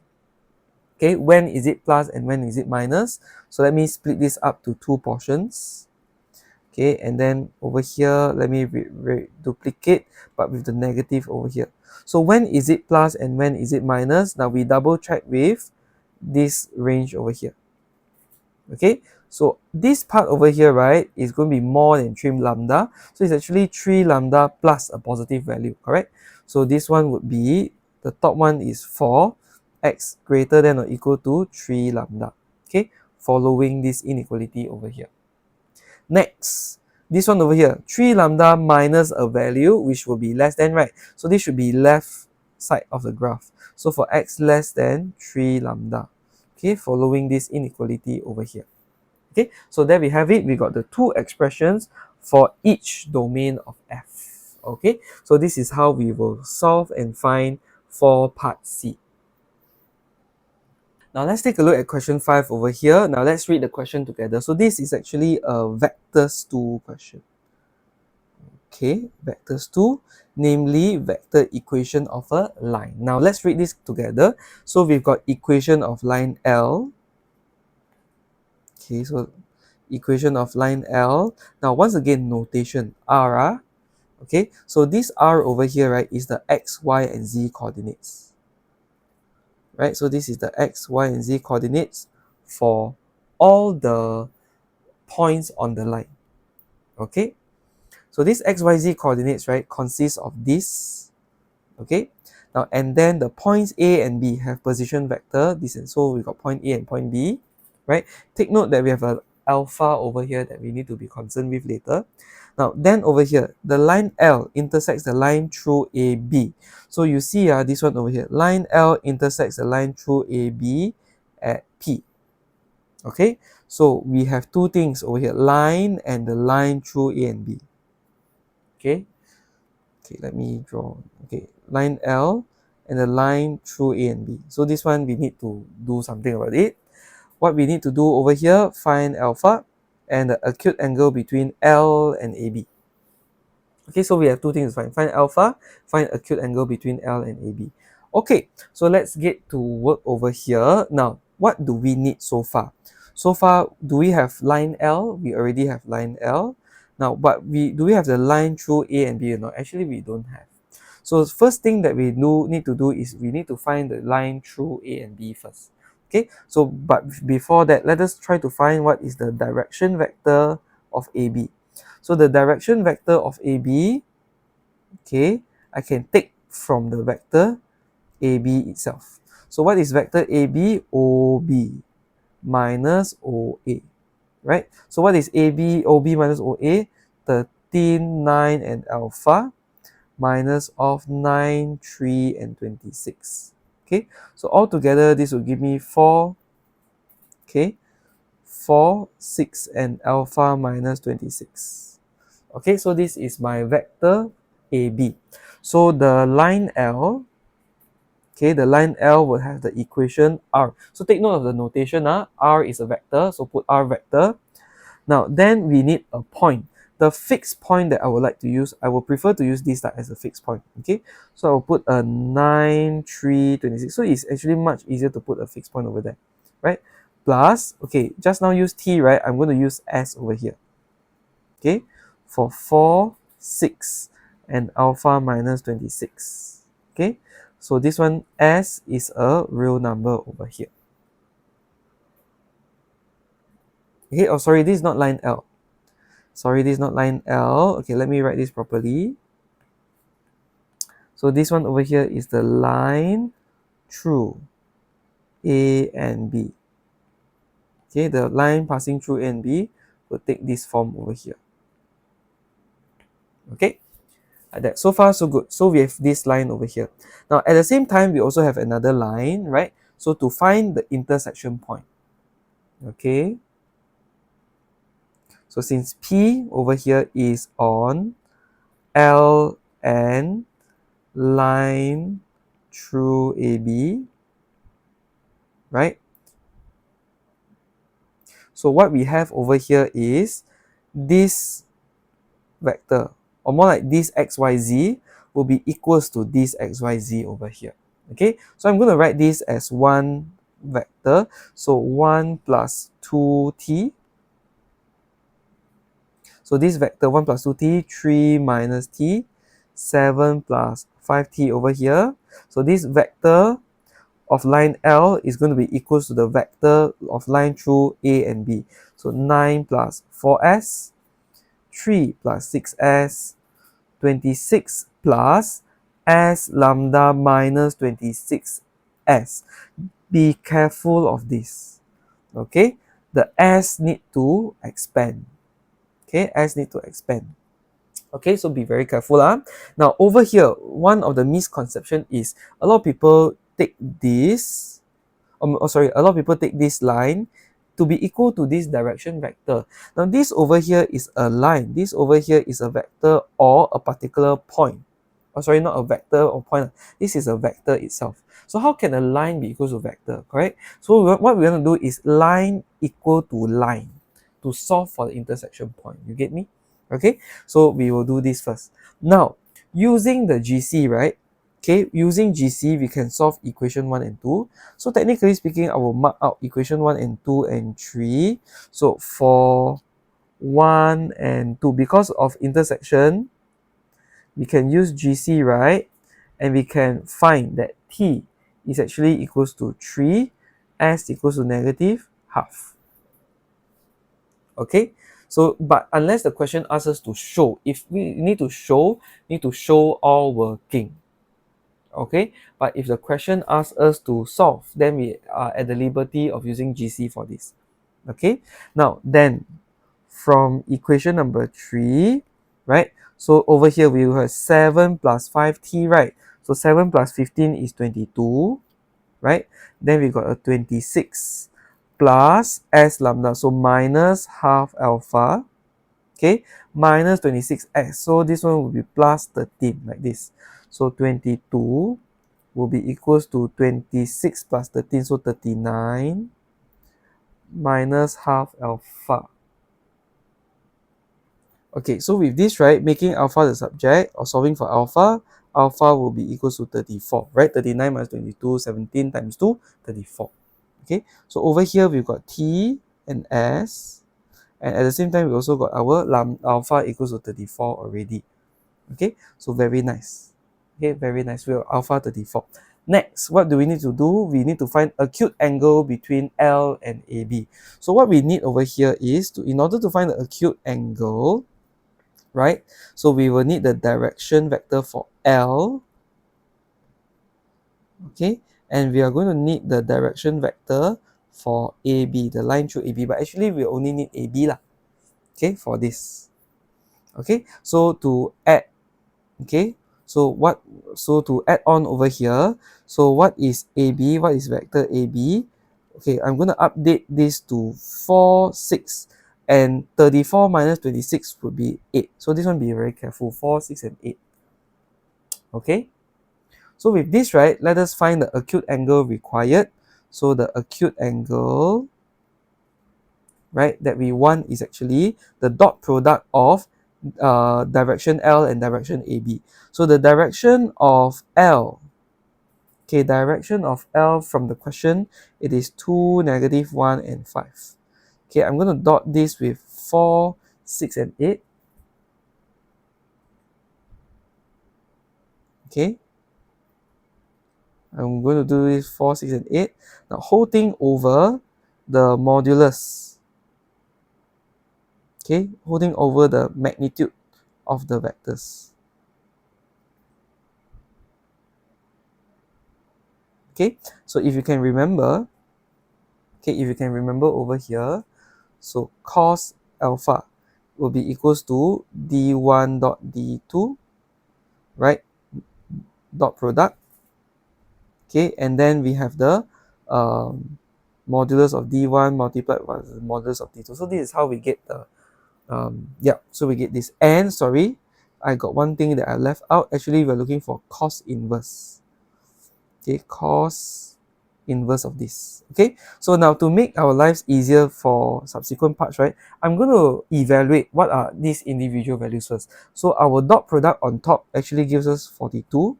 okay, when is it plus and when is it minus. So let me split this up to two portions. Okay, and then over here, let me duplicate, but with the negative over here. So when is it plus and when is it minus? Now we double check with this range over here. Okay, so this part over here, right, is going to be more than 3 lambda. So it's actually 3 lambda plus a positive value, correct? So this one would be, the top one is 4, x greater than or equal to 3 lambda. Okay, following this inequality over here. Next, this one over here, 3 lambda minus a value which will be less than, right? So this should be left side of the graph. So for x less than 3 lambda, okay, following this inequality over here. Okay, so there we have it. We got the two expressions for each domain of f. Okay, so this is how we will solve and find for part C. Now let's take a look at question 5 over here. Now let's read the question together. So this is actually a vectors 2 question. Okay, vectors 2, namely vector equation of a line. Now let's read this together. So we've got equation of line L. Okay, so equation of line L. Now once again, notation R. Okay, so this R over here, right, is the x, y, and z coordinates. Right, so this is the x, y, and z coordinates for all the points on the line. Okay, so this x, y, z coordinates, right, consists of this. Okay, now and then the points A and B have position vector, this, and so we got point A and point B, right? Take note that we have a alpha over here that we need to be concerned with later. Now then over here, the line L intersects the line through AB. So you see this one over here, line L intersects the line through AB at P. Okay, so we have two things over here, line and the line through A and B. Okay, let me draw. Okay, line L and the line through A and B. So this one we need to do something about it. What we need to do over here, find alpha and the acute angle between L and AB. Okay, so we have two things to find. Find alpha, find acute angle between L and AB. Okay, so let's get to work over here. Now, what do we need so far? So far, do we have line L? We already have line L. Now, but do we have the line through A and B or not? Actually, we don't have. So the first thing that we need to do is we need to find the line through A and B first. Okay, so but before that, let us try to find what is the direction vector of AB. So the direction vector of AB, okay, I can take from the vector AB itself. So what is vector AB? OB minus OA, right? So what is AB, OB minus OA? 13, 9, and alpha minus of 9, 3, and 26. Okay, so altogether this will give me 4, okay, 4, 6, and alpha minus 26. Okay, so this is my vector AB. So the line L, okay, the line L will have the equation R. So take note of the notation. R is a vector, so put R vector. Now, then we need a point. The fixed point that I would like to use, I will prefer to use this as a fixed point. Okay, so I will put a 9, 3, 26. So it's actually much easier to put a fixed point over there, right? Plus, okay, just now use T, right? I'm going to use S over here. Okay, for 4, 6, and alpha minus 26. Okay, so this one S is a real number over here. Okay, oh sorry, this is not line L. Sorry, this is not line L. Okay, let me write this properly. So this one over here is the line through A and B. Okay, the line passing through A and B will take this form over here. Okay, like that. So far, so good. So we have this line over here. Now, at the same time, we also have another line, right? So to find the intersection point. Okay. So since P over here is on L and line through AB, right? So what we have over here is this vector, or more like this xyz will be equals to this xyz over here. Okay, so I'm going to write this as one vector. So 1 plus 2t. So this vector 1 plus 2t, 3 minus t, 7 plus 5t over here. So this vector of line L is going to be equals to the vector of line through A and B. So 9 plus 4s, 3 plus 6s, 26 plus s lambda minus 26s. Be careful of this. Okay, the s need to expand. Okay, S need to expand. Okay, so be very careful. Now over here, one of the misconception is a lot of people take this, a lot of people take this line to be equal to this direction vector. Now this over here is a line, this over here is a vector or a particular point. Oh, sorry, not a vector or point. This is a vector itself. So how can a line be equal to vector, correct? So what we're going to do is line equal to line to solve for the intersection point. You get me? Okay, so we will do this first. Now, using the GC, right? Okay, using GC, we can solve equation 1 and 2. So technically speaking, I will mark out equation 1 and 2 and 3. So for 1 and 2, because of intersection, we can use GC, right? And we can find that T is actually equals to 3, S equals to negative half. Okay, so but unless the question asks us to show, if we need to show all working. Okay, but if the question asks us to solve, then we are at the liberty of using GC for this. Okay, now then from equation number 3, right? So over here we will have 7 plus 5t, right? So 7 plus 15 is 22, right? Then we got a 26 plus s lambda, so minus half alpha, okay, minus 26s. So this one will be plus 13, like this. So 22 will be equals to 26 plus 13, so 39 minus half alpha. Okay, so with this, right, making alpha the subject or solving for alpha, alpha will be equals to 34, right? 39 minus 22, 17 times 2, 34. Okay, so over here we've got T and S, and at the same time we also got our alpha equals to 34 already. Okay, so very nice. Okay, very nice. We have alpha 34. Next, what do we need to do? We need to find acute angle between L and AB. So what we need over here is in order to find the acute angle, right? So we will need the direction vector for L, okay? And we are going to need the direction vector for AB, the line through AB, but actually we only need AB lah, okay, for this. Okay, so to add, okay, so to add on over here, so what is AB? What is vector AB? Okay, I'm going to update this to 4, 6, and 34 minus 26 would be 8. So this one be very careful, 4, 6, and 8. Okay, so with this, right, let us find the acute angle required. So the acute angle, right, that we want is actually the dot product of direction L and direction AB. So the direction of L, okay, direction of L from the question, it is 2, negative 1, and 5. Okay, I'm going to dot this with 4, 6, and 8. Okay, I'm going to do this 4, 6, and 8. Now, whole thing over the modulus. Okay, holding over the magnitude of the vectors. Okay, so if you can remember, okay, if you can remember over here, so cos alpha will be equals to d1 dot d2, right, dot product. Okay, and then we have the modulus of d1 multiplied by the modulus of d2. So this is how we get the so we get this. And sorry, I got one thing that I left out. Actually, we're looking for cos inverse. Okay, cos inverse of this. Okay, so now to make our lives easier for subsequent parts, right, I'm going to evaluate what are these individual values first. So our dot product on top actually gives us 42.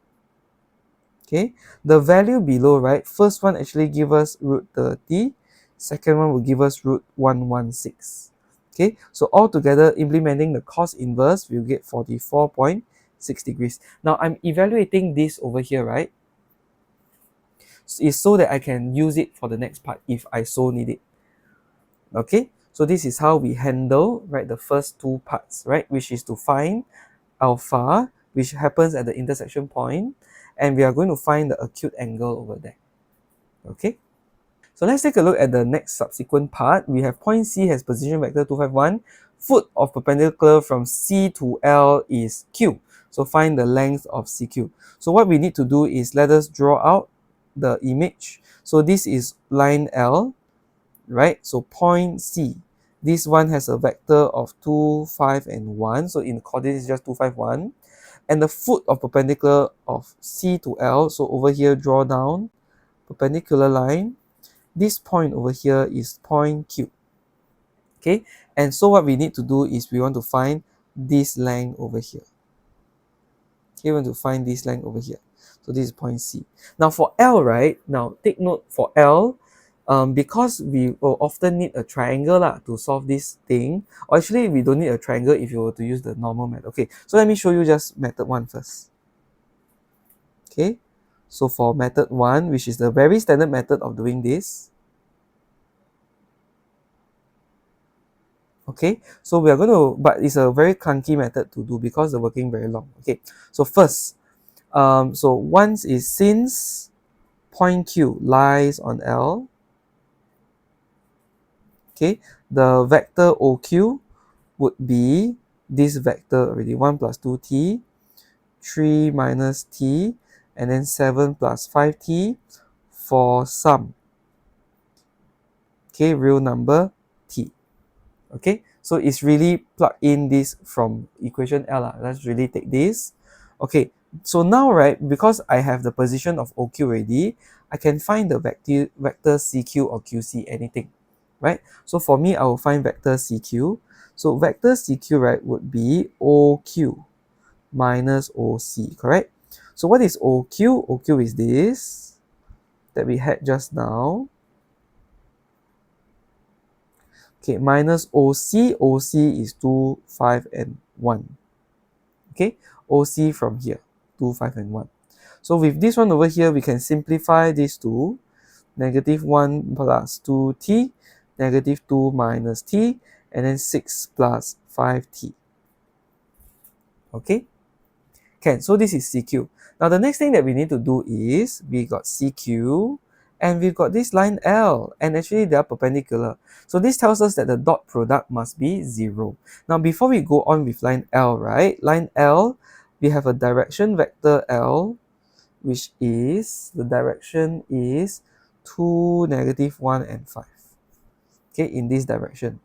Okay, the value below, right, first one actually give us root 30, second one will give us root 116. Okay, so altogether implementing the cos inverse, we'll get 44.6 degrees. Now I'm evaluating this over here, right, is so that I can use it for the next part if I so need it. Okay, so this is how we handle, right, the first two parts, right, which is to find alpha, which happens at the intersection point, and we are going to find the acute angle over there. Okay, so let's take a look at the next subsequent part. We have point C has position vector 2, 5, 1, foot of perpendicular from C to L is Q. So find the length of CQ. So what we need to do is let us draw out the image. So this is line L, right? So point C. This one has a vector of 2, 5, and 1. So in coordinates, it's just 2, 5, 1. And the foot of perpendicular of C to L. So over here, draw down perpendicular line. This point over here is point Q. Okay, and so what we need to do is we want to find this length over here. Okay, we want to find this length over here. So this is point C. Now for L, right? Now take note for L, because we will often need a triangle to solve this thing. Or actually, we don't need a triangle if you were to use the normal method. Okay, so let me show you just method 1 first. Okay, so for method 1, which is the very standard method of doing this. Okay, so we are going to, but it's a very clunky method to do because the working very long. Okay, so first, so once is since point Q lies on L, okay, the vector OQ would be this vector already, 1 plus 2t, 3 minus t, and then 7 plus 5t for some, okay, real number t. Okay, so it's really plug in this from equation L. Let's really take this. Okay, so now, right, because I have the position of OQ already, I can find the vector CQ or QC, anything, right? So for me, I will find vector CQ. So vector CQ, right, would be OQ minus OC, correct? So what is OQ? OQ is this that we had just now. Okay, minus OC. OC is 2, 5, and 1. Okay, OC from here, 2, 5, and 1. So with this one over here, we can simplify this to negative 1 plus 2t, negative 2 minus t, and then 6 plus 5t. Okay, so this is CQ. Now the next thing that we need to do is, we got CQ, and we've got this line L, and actually they are perpendicular. So this tells us that the dot product must be 0. Now before we go on with line L, right, line L, we have a direction vector L, which is, the direction is 2, negative 1, and 5. Okay, in this direction.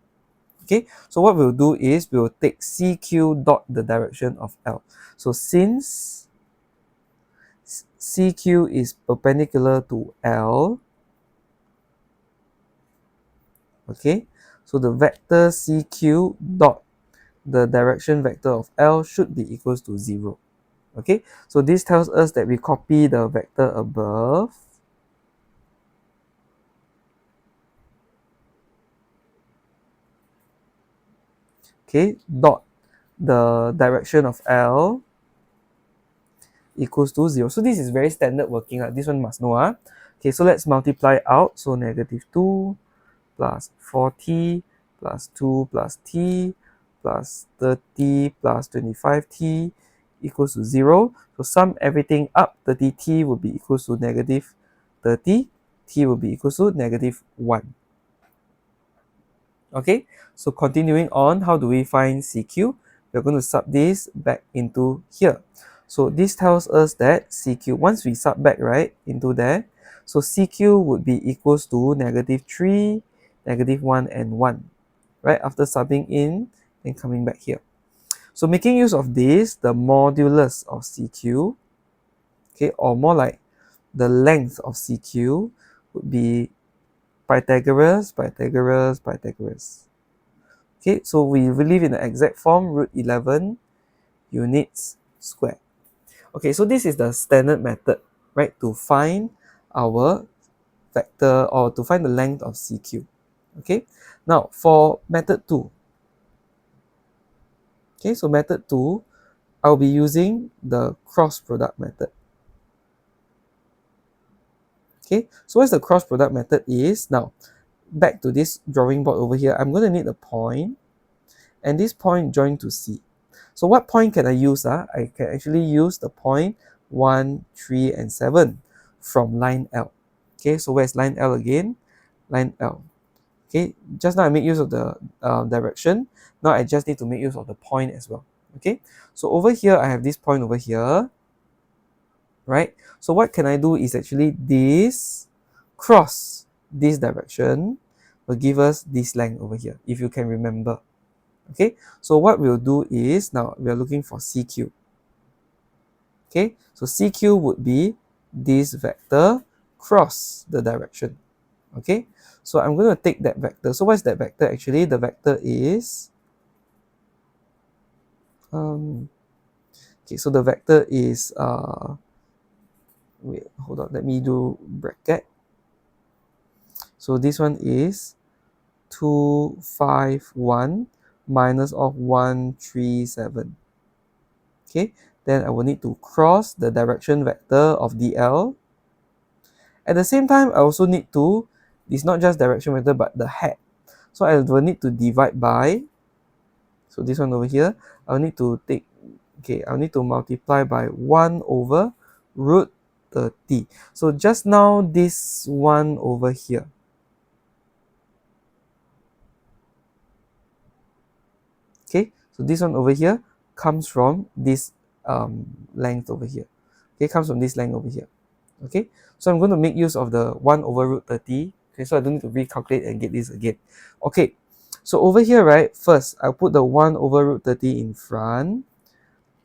Okay, so what we'll do is, we'll take CQ dot the direction of L. So since CQ is perpendicular to L, okay, so the vector CQ dot the direction vector of L should be equals to 0. Okay, so this tells us that we copy the vector above, okay, dot the direction of L equals to 0. So this is very standard working. This one must know. Okay, so let's multiply out. So negative 2 plus 4t plus 2 plus t plus 30 plus 25t equals to 0. So sum everything up. 30t will be equals to negative 30. T will be equals to negative 1. Okay, so continuing on, how do we find CQ? We're going to sub this back into here. So this tells us that CQ, once we sub back, right, into there, so CQ would be equals to negative 3, negative 1, and 1, right, after subbing in and coming back here. So making use of this, the modulus of CQ, okay, or more like the length of CQ would be Pythagoras, Pythagoras, Pythagoras. Okay, so we live in the exact form, root 11 units squared. Okay, so this is the standard method, right, to find our vector, or to find the length of CQ. Okay, now for method 2. Okay, so method 2, I'll be using the cross product method. Okay, so what's the cross product method is, now back to this drawing board over here, I'm going to need a point, and this point join to C. So what point can I use? I can actually use the point 1, 3, and 7 from line L. Okay, so where's line L again? Line L. Okay, just now I make use of the direction. Now I just need to make use of the point as well. Okay, so over here I have this point over here, right? So what can I do is actually this cross this direction will give us this length over here, if you can remember. Okay, so what we'll do is, now we are looking for CQ. Okay, so CQ would be this vector cross the direction. Okay, so I'm going to take that vector. So what's that vector actually? The vector is okay, so the vector is wait, hold on, let me do bracket. So this one is 251 minus of 137. Okay, then I will need to cross the direction vector of DL. At the same time, I also need to, it's not just direction vector but the head. So I will need to divide by, so this one over here, I'll need to take, okay, I'll need to multiply by 1 over root 30. So just now, this one over here, okay, so this one over here comes from this length over here. Okay, comes from this length over here. Okay, so I'm going to make use of the 1 over root 30. Okay, so I don't need to recalculate and get this again. Okay, so over here, right, first I'll put the 1 over root 30 in front.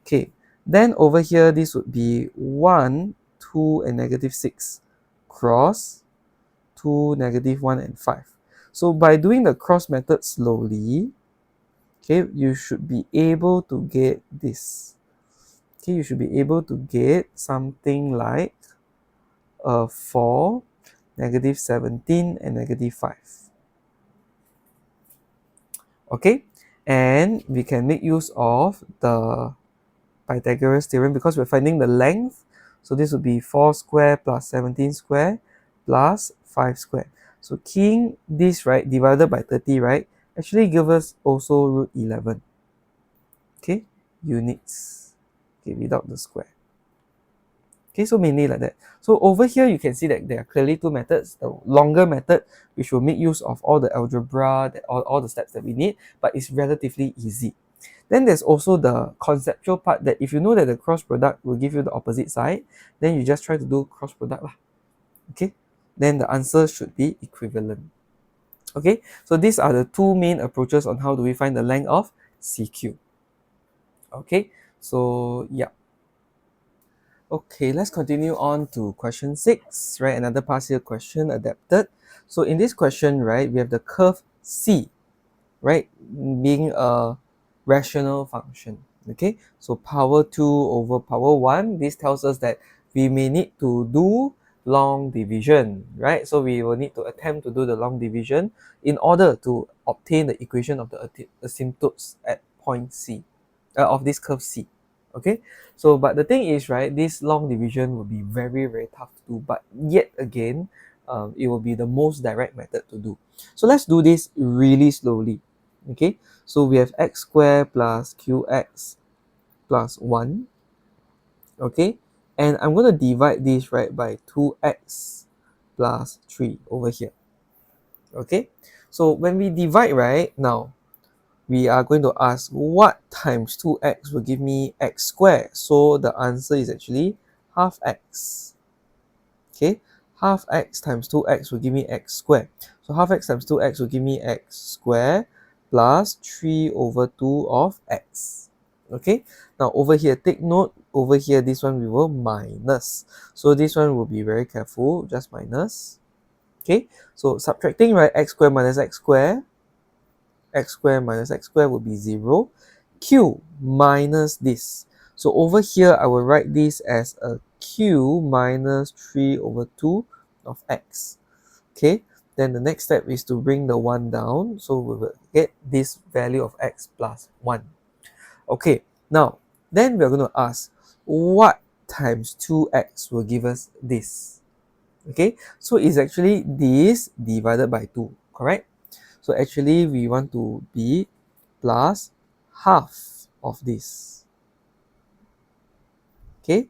Okay, then over here this would be 1, 2 and negative 6 cross 2, negative 1 and 5. So by doing the cross method slowly, okay, you should be able to get this. Okay, you should be able to get something like 4, negative 17 and negative 5. Okay, and we can make use of the Pythagoras theorem because we're finding the length. So this would be 4 square plus 17 square plus 5 square. So keying this, right, divided by 30, right, actually give us also root 11. Okay, units. Okay, without the square. Okay, so mainly like that. So over here, you can see that there are clearly two methods. The longer method, which will make use of all the algebra, all the steps that we need, but it's relatively easy. Then there's also the conceptual part that if you know that the cross product will give you the opposite side, then you just try to do cross product lah. Okay, then the answer should be equivalent. Okay, so these are the two main approaches on how do we find the length of CQ. Okay, so yeah. Okay, let's continue on to question 6, right? Another past year question adapted. So in this question, right, we have the curve C, right, being a rational function. Okay, so power 2 over power 1. This tells us that we may need to do long division, right? So we will need to attempt to do the long division in order to obtain the equation of the asymptotes at point C, of this curve C. Okay, so but the thing is, right, this long division will be very, very tough to do, but yet again, it will be the most direct method to do. So let's do this really slowly. Okay, so we have x squared plus qx plus 1. Okay, and I'm going to divide this, right, by 2x plus 3 over here. Okay, so when we divide, right, now we are going to ask what times 2x will give me x squared. So the answer is actually half x. Okay, half x times 2x will give me x squared. So half x times 2x will give me x squared plus 3 over 2 of x. Okay, now over here, take note, over here, this one we will minus. So this one will be very careful, just minus. Okay, so subtracting, right, x squared minus x squared, x squared minus x squared will be 0. Q minus this. So over here, I will write this as a q minus 3 over 2 of x. Okay, then the next step is to bring the 1 down. So we will get this value of x plus 1. Okay, now, then we're going to ask, what times 2x will give us this? Okay, so it's actually this divided by 2, correct? So actually, we want to be plus half of this. Okay,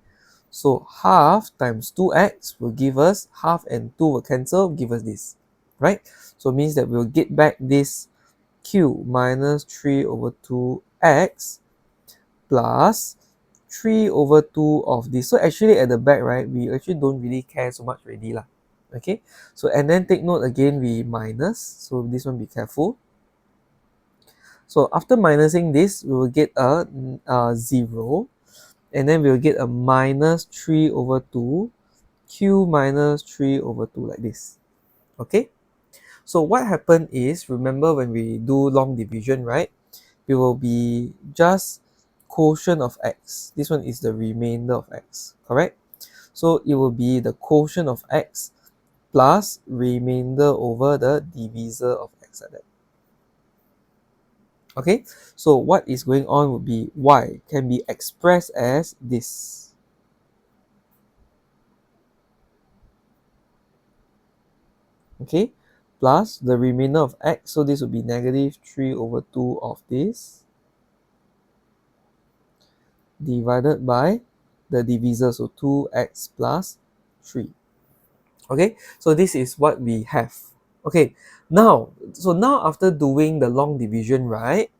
so half times 2x will give us half and 2 will cancel, give us this. right? So it means that we'll get back this q minus 3 over 2x plus 3 over 2 of this. So actually at the back, right, we actually don't really care so much already lah. Okay, so and then take note again, we minus, so this one be careful. So after minusing this, we will get a 0, and then we'll get a minus 3 over 2 q minus 3 over 2 like this. Okay, so what happened is, remember when we do long division, right, it will be just quotient of x. This one is the remainder of x, correct? So it will be the quotient of x plus remainder over the divisor of x like that. Okay, so what is going on would be y can be expressed as this. Okay, plus the remainder of x, so this would be negative 3 over 2 of this divided by the divisor, so 2x plus 3. Okay, so this is what we have. Okay, now after doing the long division, right,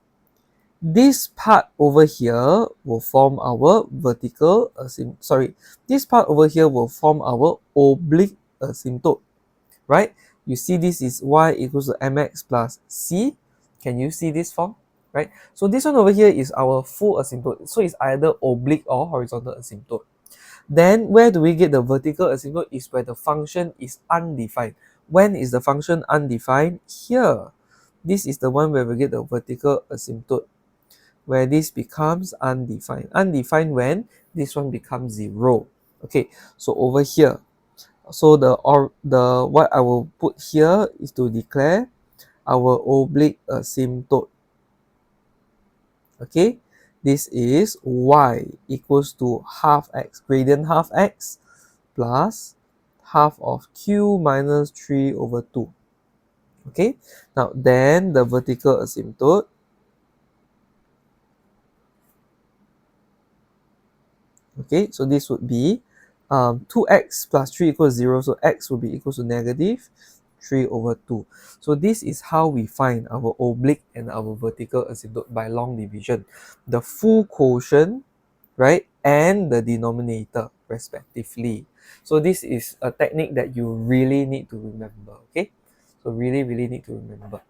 this part over here will form our vertical this part over here will form our oblique asymptote, right? You see this is y equals to mx plus c. Can you see this form? Right? So this one over here is our full asymptote. So it's either oblique or horizontal asymptote. Then where do we get the vertical asymptote? Is where the function is undefined. When is the function undefined? Here. This is the one where we get the vertical asymptote, where this becomes undefined. Undefined when this one becomes 0. Okay, so over here, so the what I will put here is to declare our oblique asymptote. Okay, this is y equals to half x, gradient half x plus half of q minus 3 over 2. Okay, now then the vertical asymptote, okay, so this would be 2x plus 3 equals 0, so x will be equal to negative 3 over 2. So this is how we find our oblique and our vertical asymptote by long division. The full quotient, right, and the denominator respectively. So this is a technique that you really need to remember, okay? So really need to remember.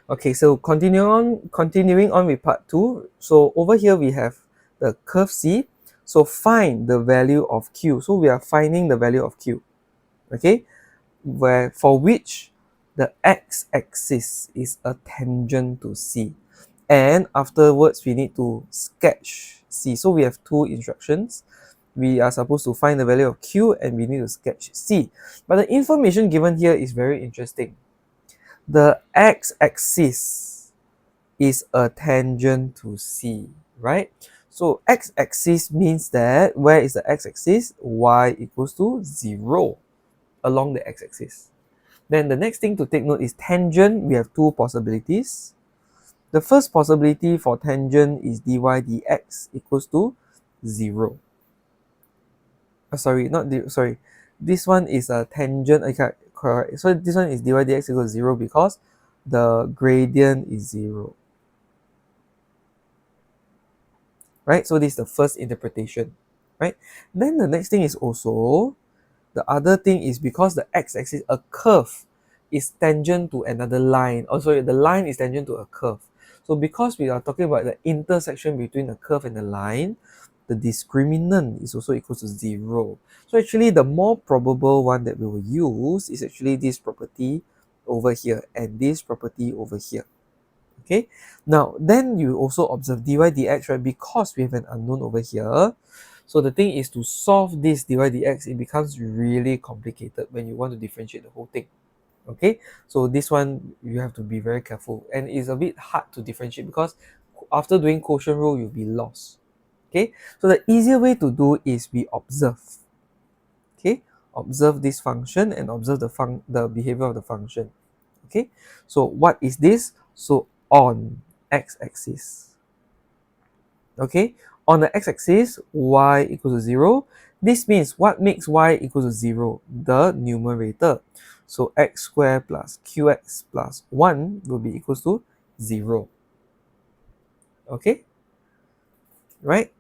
Okay, so continuing on with part 2. So over here we have the curve C. So find the value of Q. So we are finding the value of Q. Okay, where for which the x-axis is a tangent to C. And afterwards we need to sketch C. So we have two instructions. We are supposed to find the value of Q and we need to sketch C. But the information given here is very interesting. The x-axis is a tangent to C, right? So x-axis means that where is the x-axis? Y equals to 0 along the x-axis. Then the next thing to take note is tangent. We have two possibilities. The first possibility for tangent is dy dx equals to 0. This one is a tangent. Okay, correct. So this one is dy dx equals 0 because the gradient is 0. Right? So this is the first interpretation. Right? Then the next thing is also, the other thing is because the x-axis, a curve, is tangent to another line. Oh, sorry, the line is tangent to a curve. So because we are talking about the intersection between the curve and the line, the discriminant is also equal to 0. So actually the more probable one that we will use is actually this property over here and this property over here. Okay, now then you also observe dy dx, right? Because we have an unknown over here, so the thing is to solve this dy dx, it becomes really complicated when you want to differentiate the whole thing. Okay, so this one you have to be very careful, and it's a bit hard to differentiate because after doing quotient rule you'll be lost. Okay, so the easier way to do is we observe. Okay, observe this function and observe the behavior of the function. Okay, so what is this? So on x-axis, okay, on the x-axis y equals to 0. This means what makes y equal to 0? The numerator. So x squared plus qx plus 1 will be equals to 0. Okay, right?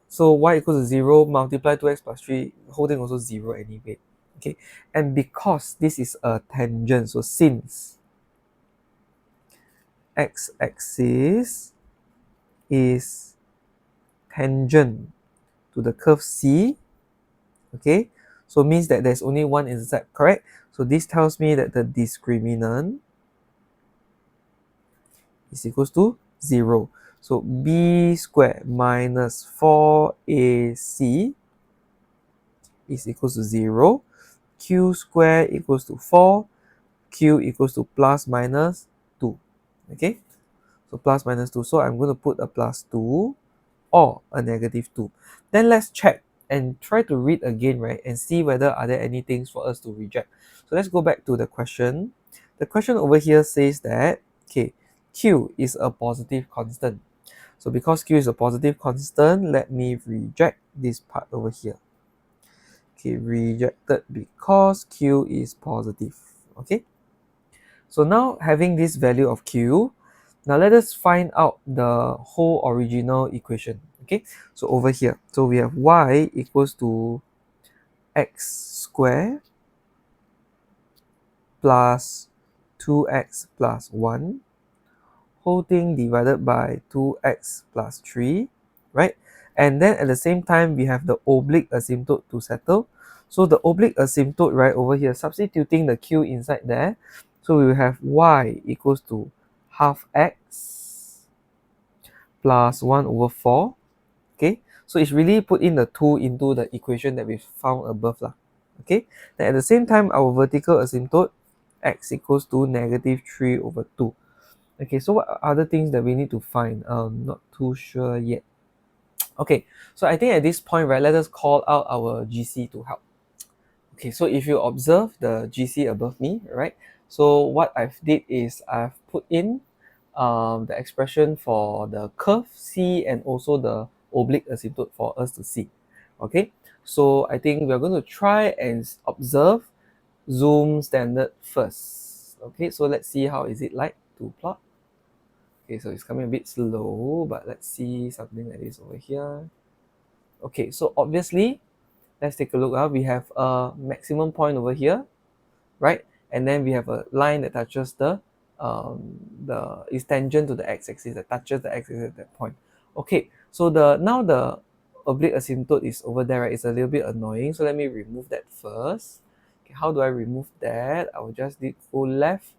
So y equals to 0, multiply 2x plus 3, whole thing also 0 anyway. Okay, and because this is a tangent, so since x-axis is tangent to the curve C, okay, so means that there's only one intercept, correct? So this tells me that the discriminant is equals to 0. So b squared minus 4ac is equals to 0. Q squared equals to 4. Q equals to plus minus 2. Okay, so plus minus 2. So I'm going to put a plus 2 or a negative 2. Then let's check and try to read again, right? And see whether are there any things for us to reject. So let's go back to the question. The question over here says that, okay, Q is a positive constant. So because Q is a positive constant, let me reject this part over here. Okay, rejected because Q is positive. Okay, so now having this value of Q, now let us find out the whole original equation. Okay, so over here, so we have y equals to x squared plus 2x plus 1 whole thing divided by 2x plus 3, right? And then at the same time, we have the oblique asymptote to settle. So the oblique asymptote, right, over here, substituting the q inside there. So we will have y equals to half x plus 1 over 4. Okay, so it's really put in the 2 into the equation that we found above lah. Okay, then at the same time, our vertical asymptote, x equals to negative 3 over 2. Okay, so what are other things that we need to find? Not too sure yet. Okay, so I think at this point, right, let us call out our GC to help. Okay, so if you observe the GC above me, right, so what I've did is I've put in the expression for the curve C and also the oblique asymptote for us to see. Okay, so I think we're going to try and observe zoom standard first. Okay, so let's see how is it like to plot. Okay, so it's coming a bit slow, but let's see something like this over here. Okay, so obviously, let's take a look. We have a maximum point over here, right? And then we have a line that touches the is tangent to the x-axis, that touches the x-axis at that point. Okay, so now the oblique asymptote is over there, right? It's a little bit annoying. So let me remove that first. Okay, how do I remove that? I will just go left,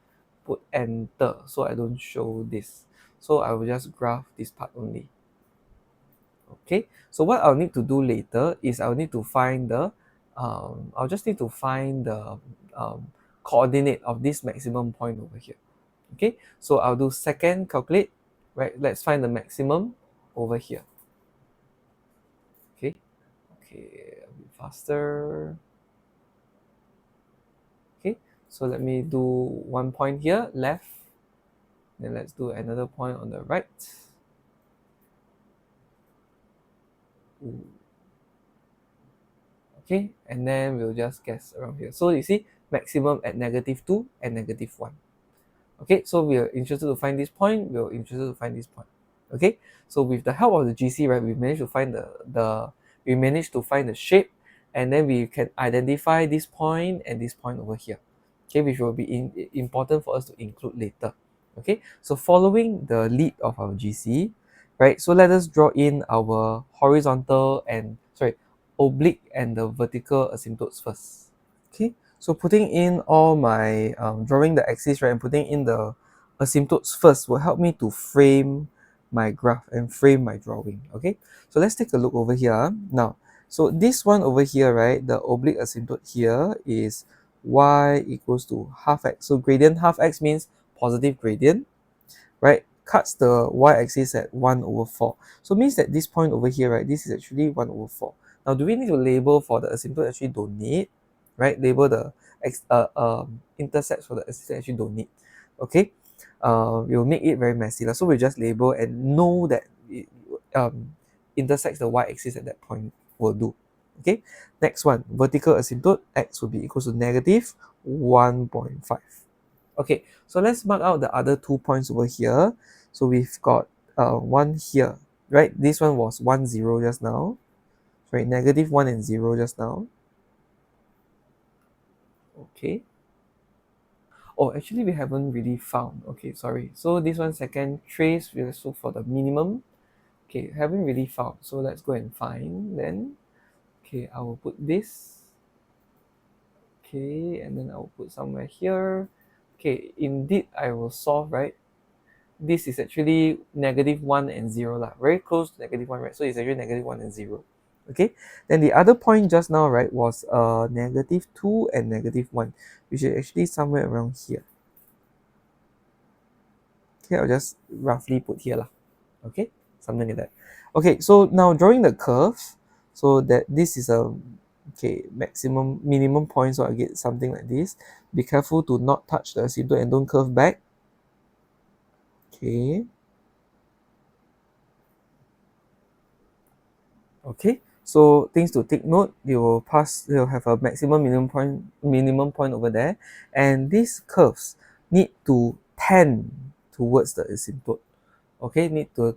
put enter, so I don't show this. So I will just graph this part only. Okay, so what I'll need to do later is I'll need to find the I'll just need to find the coordinate of this maximum point over here. Okay, so I'll do second calculate, right? Let's find the maximum over here. Okay, a bit faster. Okay, so let me do one point here, left. Then let's do another point on the right. Okay, and then we'll just guess around here. So you see, maximum at -2 and -1. Okay, so we are interested to find this point, we are interested to find this point. Okay, so with the help of the GC, right, we managed to find the shape, and then we can identify this point and this point over here. Okay, which will be important for us to include later. Okay, so following the lead of our GC, right, so let us draw in our horizontal and oblique and the vertical asymptotes first. Okay, so putting in all my drawing the axis, right, and putting in the asymptotes first will help me to frame my graph and frame my drawing. Okay, so let's take a look over here now. So this one over here, right, the oblique asymptote here is y equals to half x. So gradient half x means positive gradient, right? Cuts the y-axis at 1 over 4. So it means that this point over here, right, this is actually 1 over 4. Now, do we need to label for the asymptote? Actually don't need, right? Label the intercepts for the asymptote, actually don't need. Okay, we'll make it very messy. So we just label and know that it intersects the y-axis at that point will do. Okay, next one, vertical asymptote, x will be equals to 1.5. Okay, so let's mark out the other 2 points over here. So we've got one here, right? This one was 1, 0 just now. Sorry, negative 1 and 0 just now. Okay. Oh, actually we haven't really found. Okay, sorry. So this one second trace, we'll look for the minimum. Okay, haven't really found. So let's go and find then. Okay, I will put this. Okay, and then I will put somewhere here. Okay, indeed I will solve, right? This is actually negative 1 and 0 lah. Very close to negative 1, right? So it's actually negative 1 and 0. Okay, then the other point just now, right, was negative 2 and negative 1, which is actually somewhere around here. Okay, I'll just roughly put here lah. Okay, something like that. Okay, so now drawing the curve, so that this is a minimum point, so I get something like this. Be careful to not touch the asymptote and don't curve back. Okay. Okay, so things to take note, you'll have a minimum point over there, and these curves need to tend towards the asymptote. Okay, need to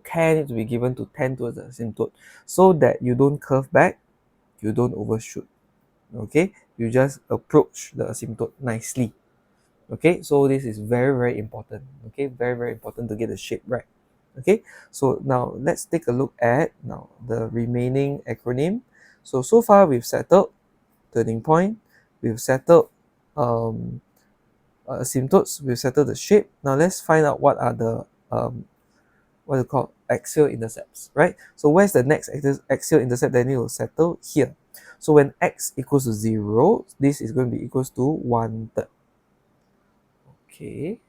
be given to tend towards the asymptote, so that you don't curve back, you don't overshoot. Okay, you just approach the asymptote nicely. Okay, so this is very, very important. Okay, very, very important to get the shape right. Okay, so now let's take a look at now the remaining acronym. So far we've settled turning point, we've settled asymptotes, we've settled the shape. Now let's find out what are the what you call axial intercepts, right? So where's the next axial intercept? Then it will settle here. So when x equals to 0, this is going to be equals to 1/3. Okay.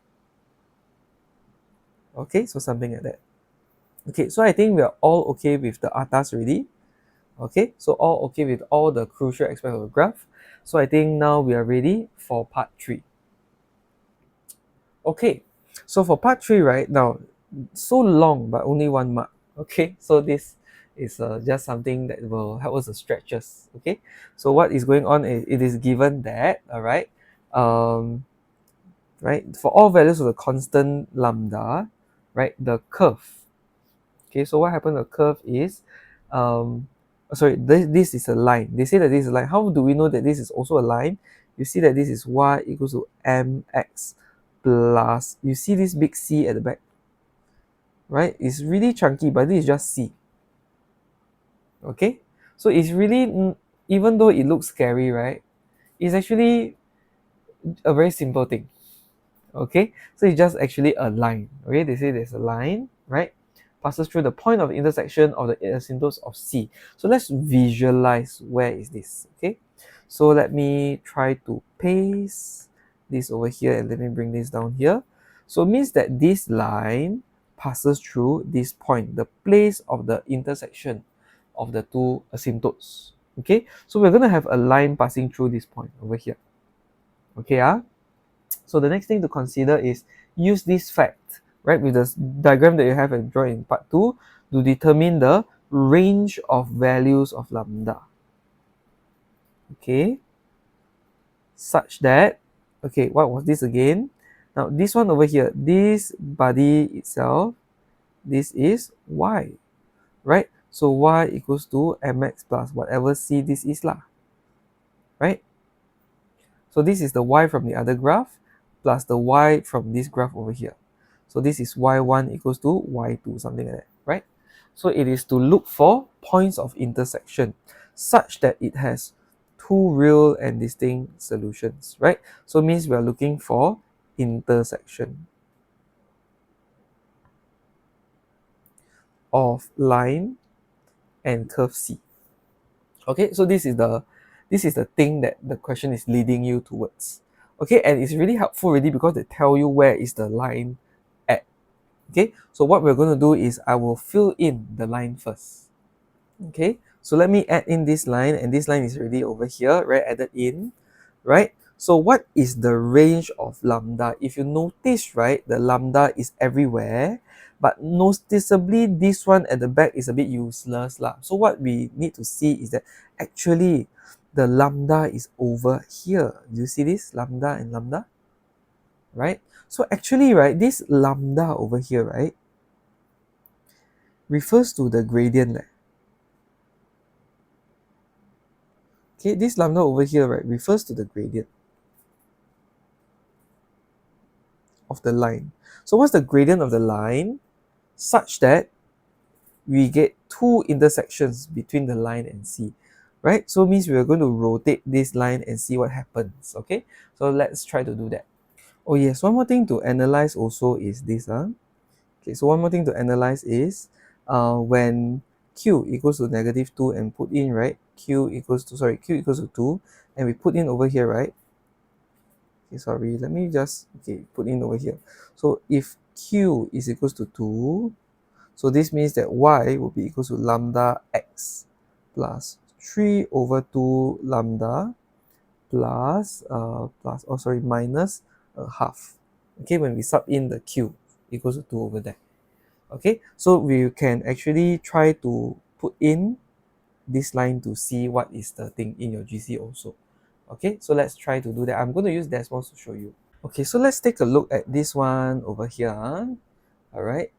Okay, so something like that. Okay, so I think we are all okay with the atas already. Okay, so all okay with all the crucial aspects of the graph. So I think now we are ready for part 3. Okay, so for part 3, right now, so long but only 1 mark. Okay, so this is just something that will help us to stretch us. Okay, so what is going on is it is given that, all right, right, for all values of the constant lambda, right, the curve. Okay, so what happened to the curve is, this is a line. They say that this is a line. How do we know that this is also a line? You see that this is y equals to mx plus, you see this big C at the back, right? It's really chunky, but this is just C. Okay, so it's really, even though it looks scary, right, it's actually a very simple thing. Okay, so it's just actually a line. Okay, they say there's a line, right, passes through the point of intersection of the asymptotes of C. So let's visualize where is this. Okay, so let me try to paste this over here and let me bring this down here. So it means that this line passes through this point, the place of the intersection of the two asymptotes. Okay, so we're going to have a line passing through this point over here. Okay, so the next thing to consider is use this fact, right, with the diagram that you have and draw in part 2 to determine the range of values of lambda. Okay, such that, okay, what was this again? Now this one over here, this body itself, this is y, right? So y equals to mx plus whatever c this is lah, right? So this is the y from the other graph plus the y from this graph over here. So this is y1 equals to y2, something like that, right? So it is to look for points of intersection such that it has two real and distinct solutions, right? So it means we are looking for intersection of line and curve C. Okay, so this is the thing that the question is leading you towards. Okay, and it's really helpful already because they tell you where is the line at. Okay, so what we're going to do is I will fill in the line first. Okay, so let me add in this line, and this line is already over here, right, added in, right? So what is the range of lambda? If you notice, right, the lambda is everywhere, but noticeably this one at the back is a bit useless lah. So what we need to see is that actually the lambda is over here. Do you see this? Lambda and lambda, right? So actually, right, this lambda over here, right, refers to the gradient. Okay, this lambda over here, right, refers to the gradient of the line. So what's the gradient of the line? Such that we get two intersections between the line and C, right? So means we are going to rotate this line and see what happens, okay? So let's try to do that. Oh yes, one more thing to analyze also is this. Okay, so one more thing to analyze is when Q equals to -2 and put in, right? Q equals to 2 and we put in over here, right? Okay, sorry, let me just, okay, put in over here. So if Q is equals to 2, so this means that y will be equal to lambda x plus 3 over 2 lambda minus a half. Okay, when we sub in the q equals to 2 over there. Okay, so we can actually try to put in this line to see what is the thing in your GC also. Okay, so let's try to do that. I'm going to use Desmos to show you. Okay, so let's take a look at this one over here. All right.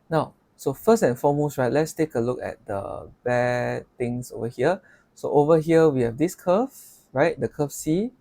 Now, so first and foremost, right, let's take a look at the bad things over here. So over here, we have this curve, right? The curve C,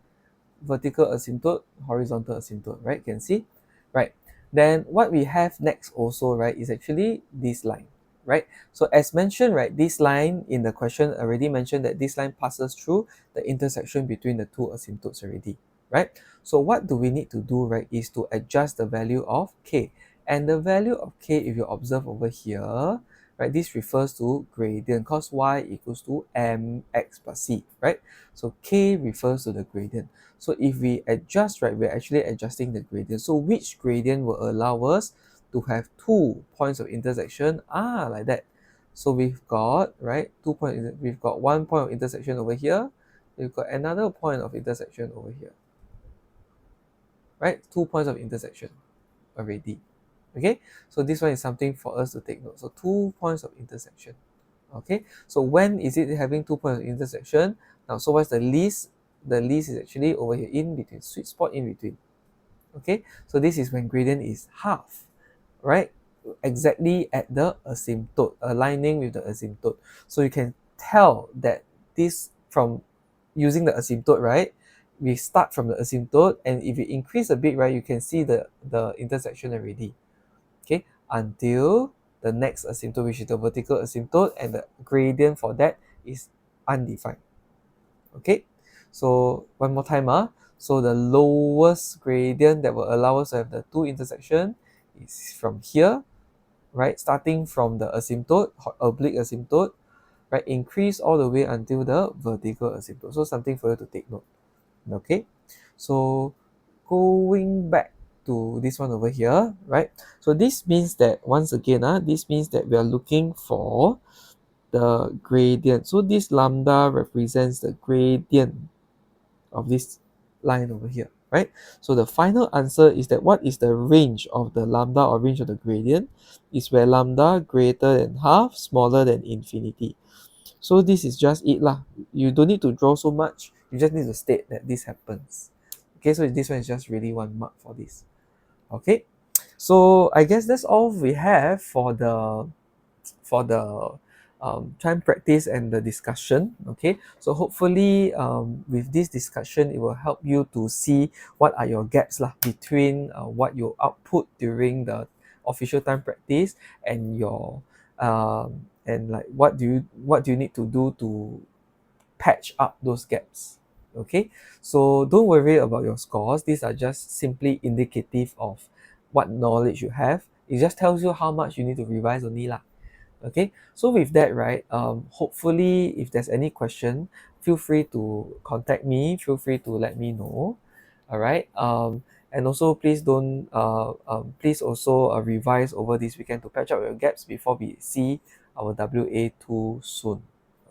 vertical asymptote, horizontal asymptote, right? Can see? Right. Then what we have next also, right, is actually this line, right? So as mentioned, right, this line in the question already mentioned that this line passes through the intersection between the two asymptotes already, right? So what do we need to do, right, is to adjust the value of K. And the value of K, if you observe over here, right, this refers to gradient because y equals to mx plus c, right? So K refers to the gradient. So if we adjust, right, we're actually adjusting the gradient. So which gradient will allow us to have 2 points of intersection? Like that. So we've got, right, we've got 1 point of intersection over here. We've got another point of intersection over here. Right? 2 points of intersection already. Okay, so this one is something for us to take note. So 2 points of intersection. Okay, so when is it having 2 points of intersection? Now, so what's the least? The least is actually over here, in between, sweet spot in between. Okay, so this is when gradient is half, right? Exactly at the asymptote, aligning with the asymptote. So you can tell that this, from using the asymptote, right? We start from the asymptote, and if you increase a bit, right, you can see the intersection already. Okay, until the next asymptote, which is the vertical asymptote, and the gradient for that is undefined. Okay, so one more time. So the lowest gradient that will allow us to have the two intersection is from here, right? Starting from the asymptote, oblique asymptote, right? Increase all the way until the vertical asymptote. So something for you to take note. Okay, so going back to this one over here, right? So this means that once again, this means that we are looking for the gradient. So this lambda represents the gradient of this line over here, right? So the final answer is that what is the range of the lambda, or range of the gradient, is where lambda greater than half, smaller than infinity. So this is just it lah. You don't need to draw so much. You just need to state that this happens. Okay, so this one is just really 1 mark for this. Okay, so I guess that's all we have for the time practice and the discussion. Okay, so hopefully with this discussion, it will help you to see what are your gaps lah, between what you output during the official time practice and your and like what do you need to do to patch up those gaps. Okay, so don't worry about your scores. These are just simply indicative of what knowledge you have. It just tells you how much you need to revise only lah. Okay, so with that, right, hopefully if there's any question, feel free to contact me, feel free to let me know. All right, and also please don't please also revise over this weekend to patch up your gaps before we see our WA2 soon.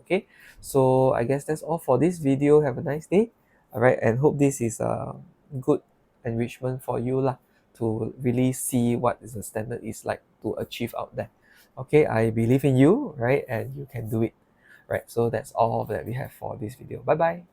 Okay, so I guess that's all for this video. Have a nice day. All right, and hope this is a good enrichment for you lah, to really see what is the standard is like to achieve out there. Okay, I believe in you, right? And you can do it. right? So that's all that we have for this video. Bye bye.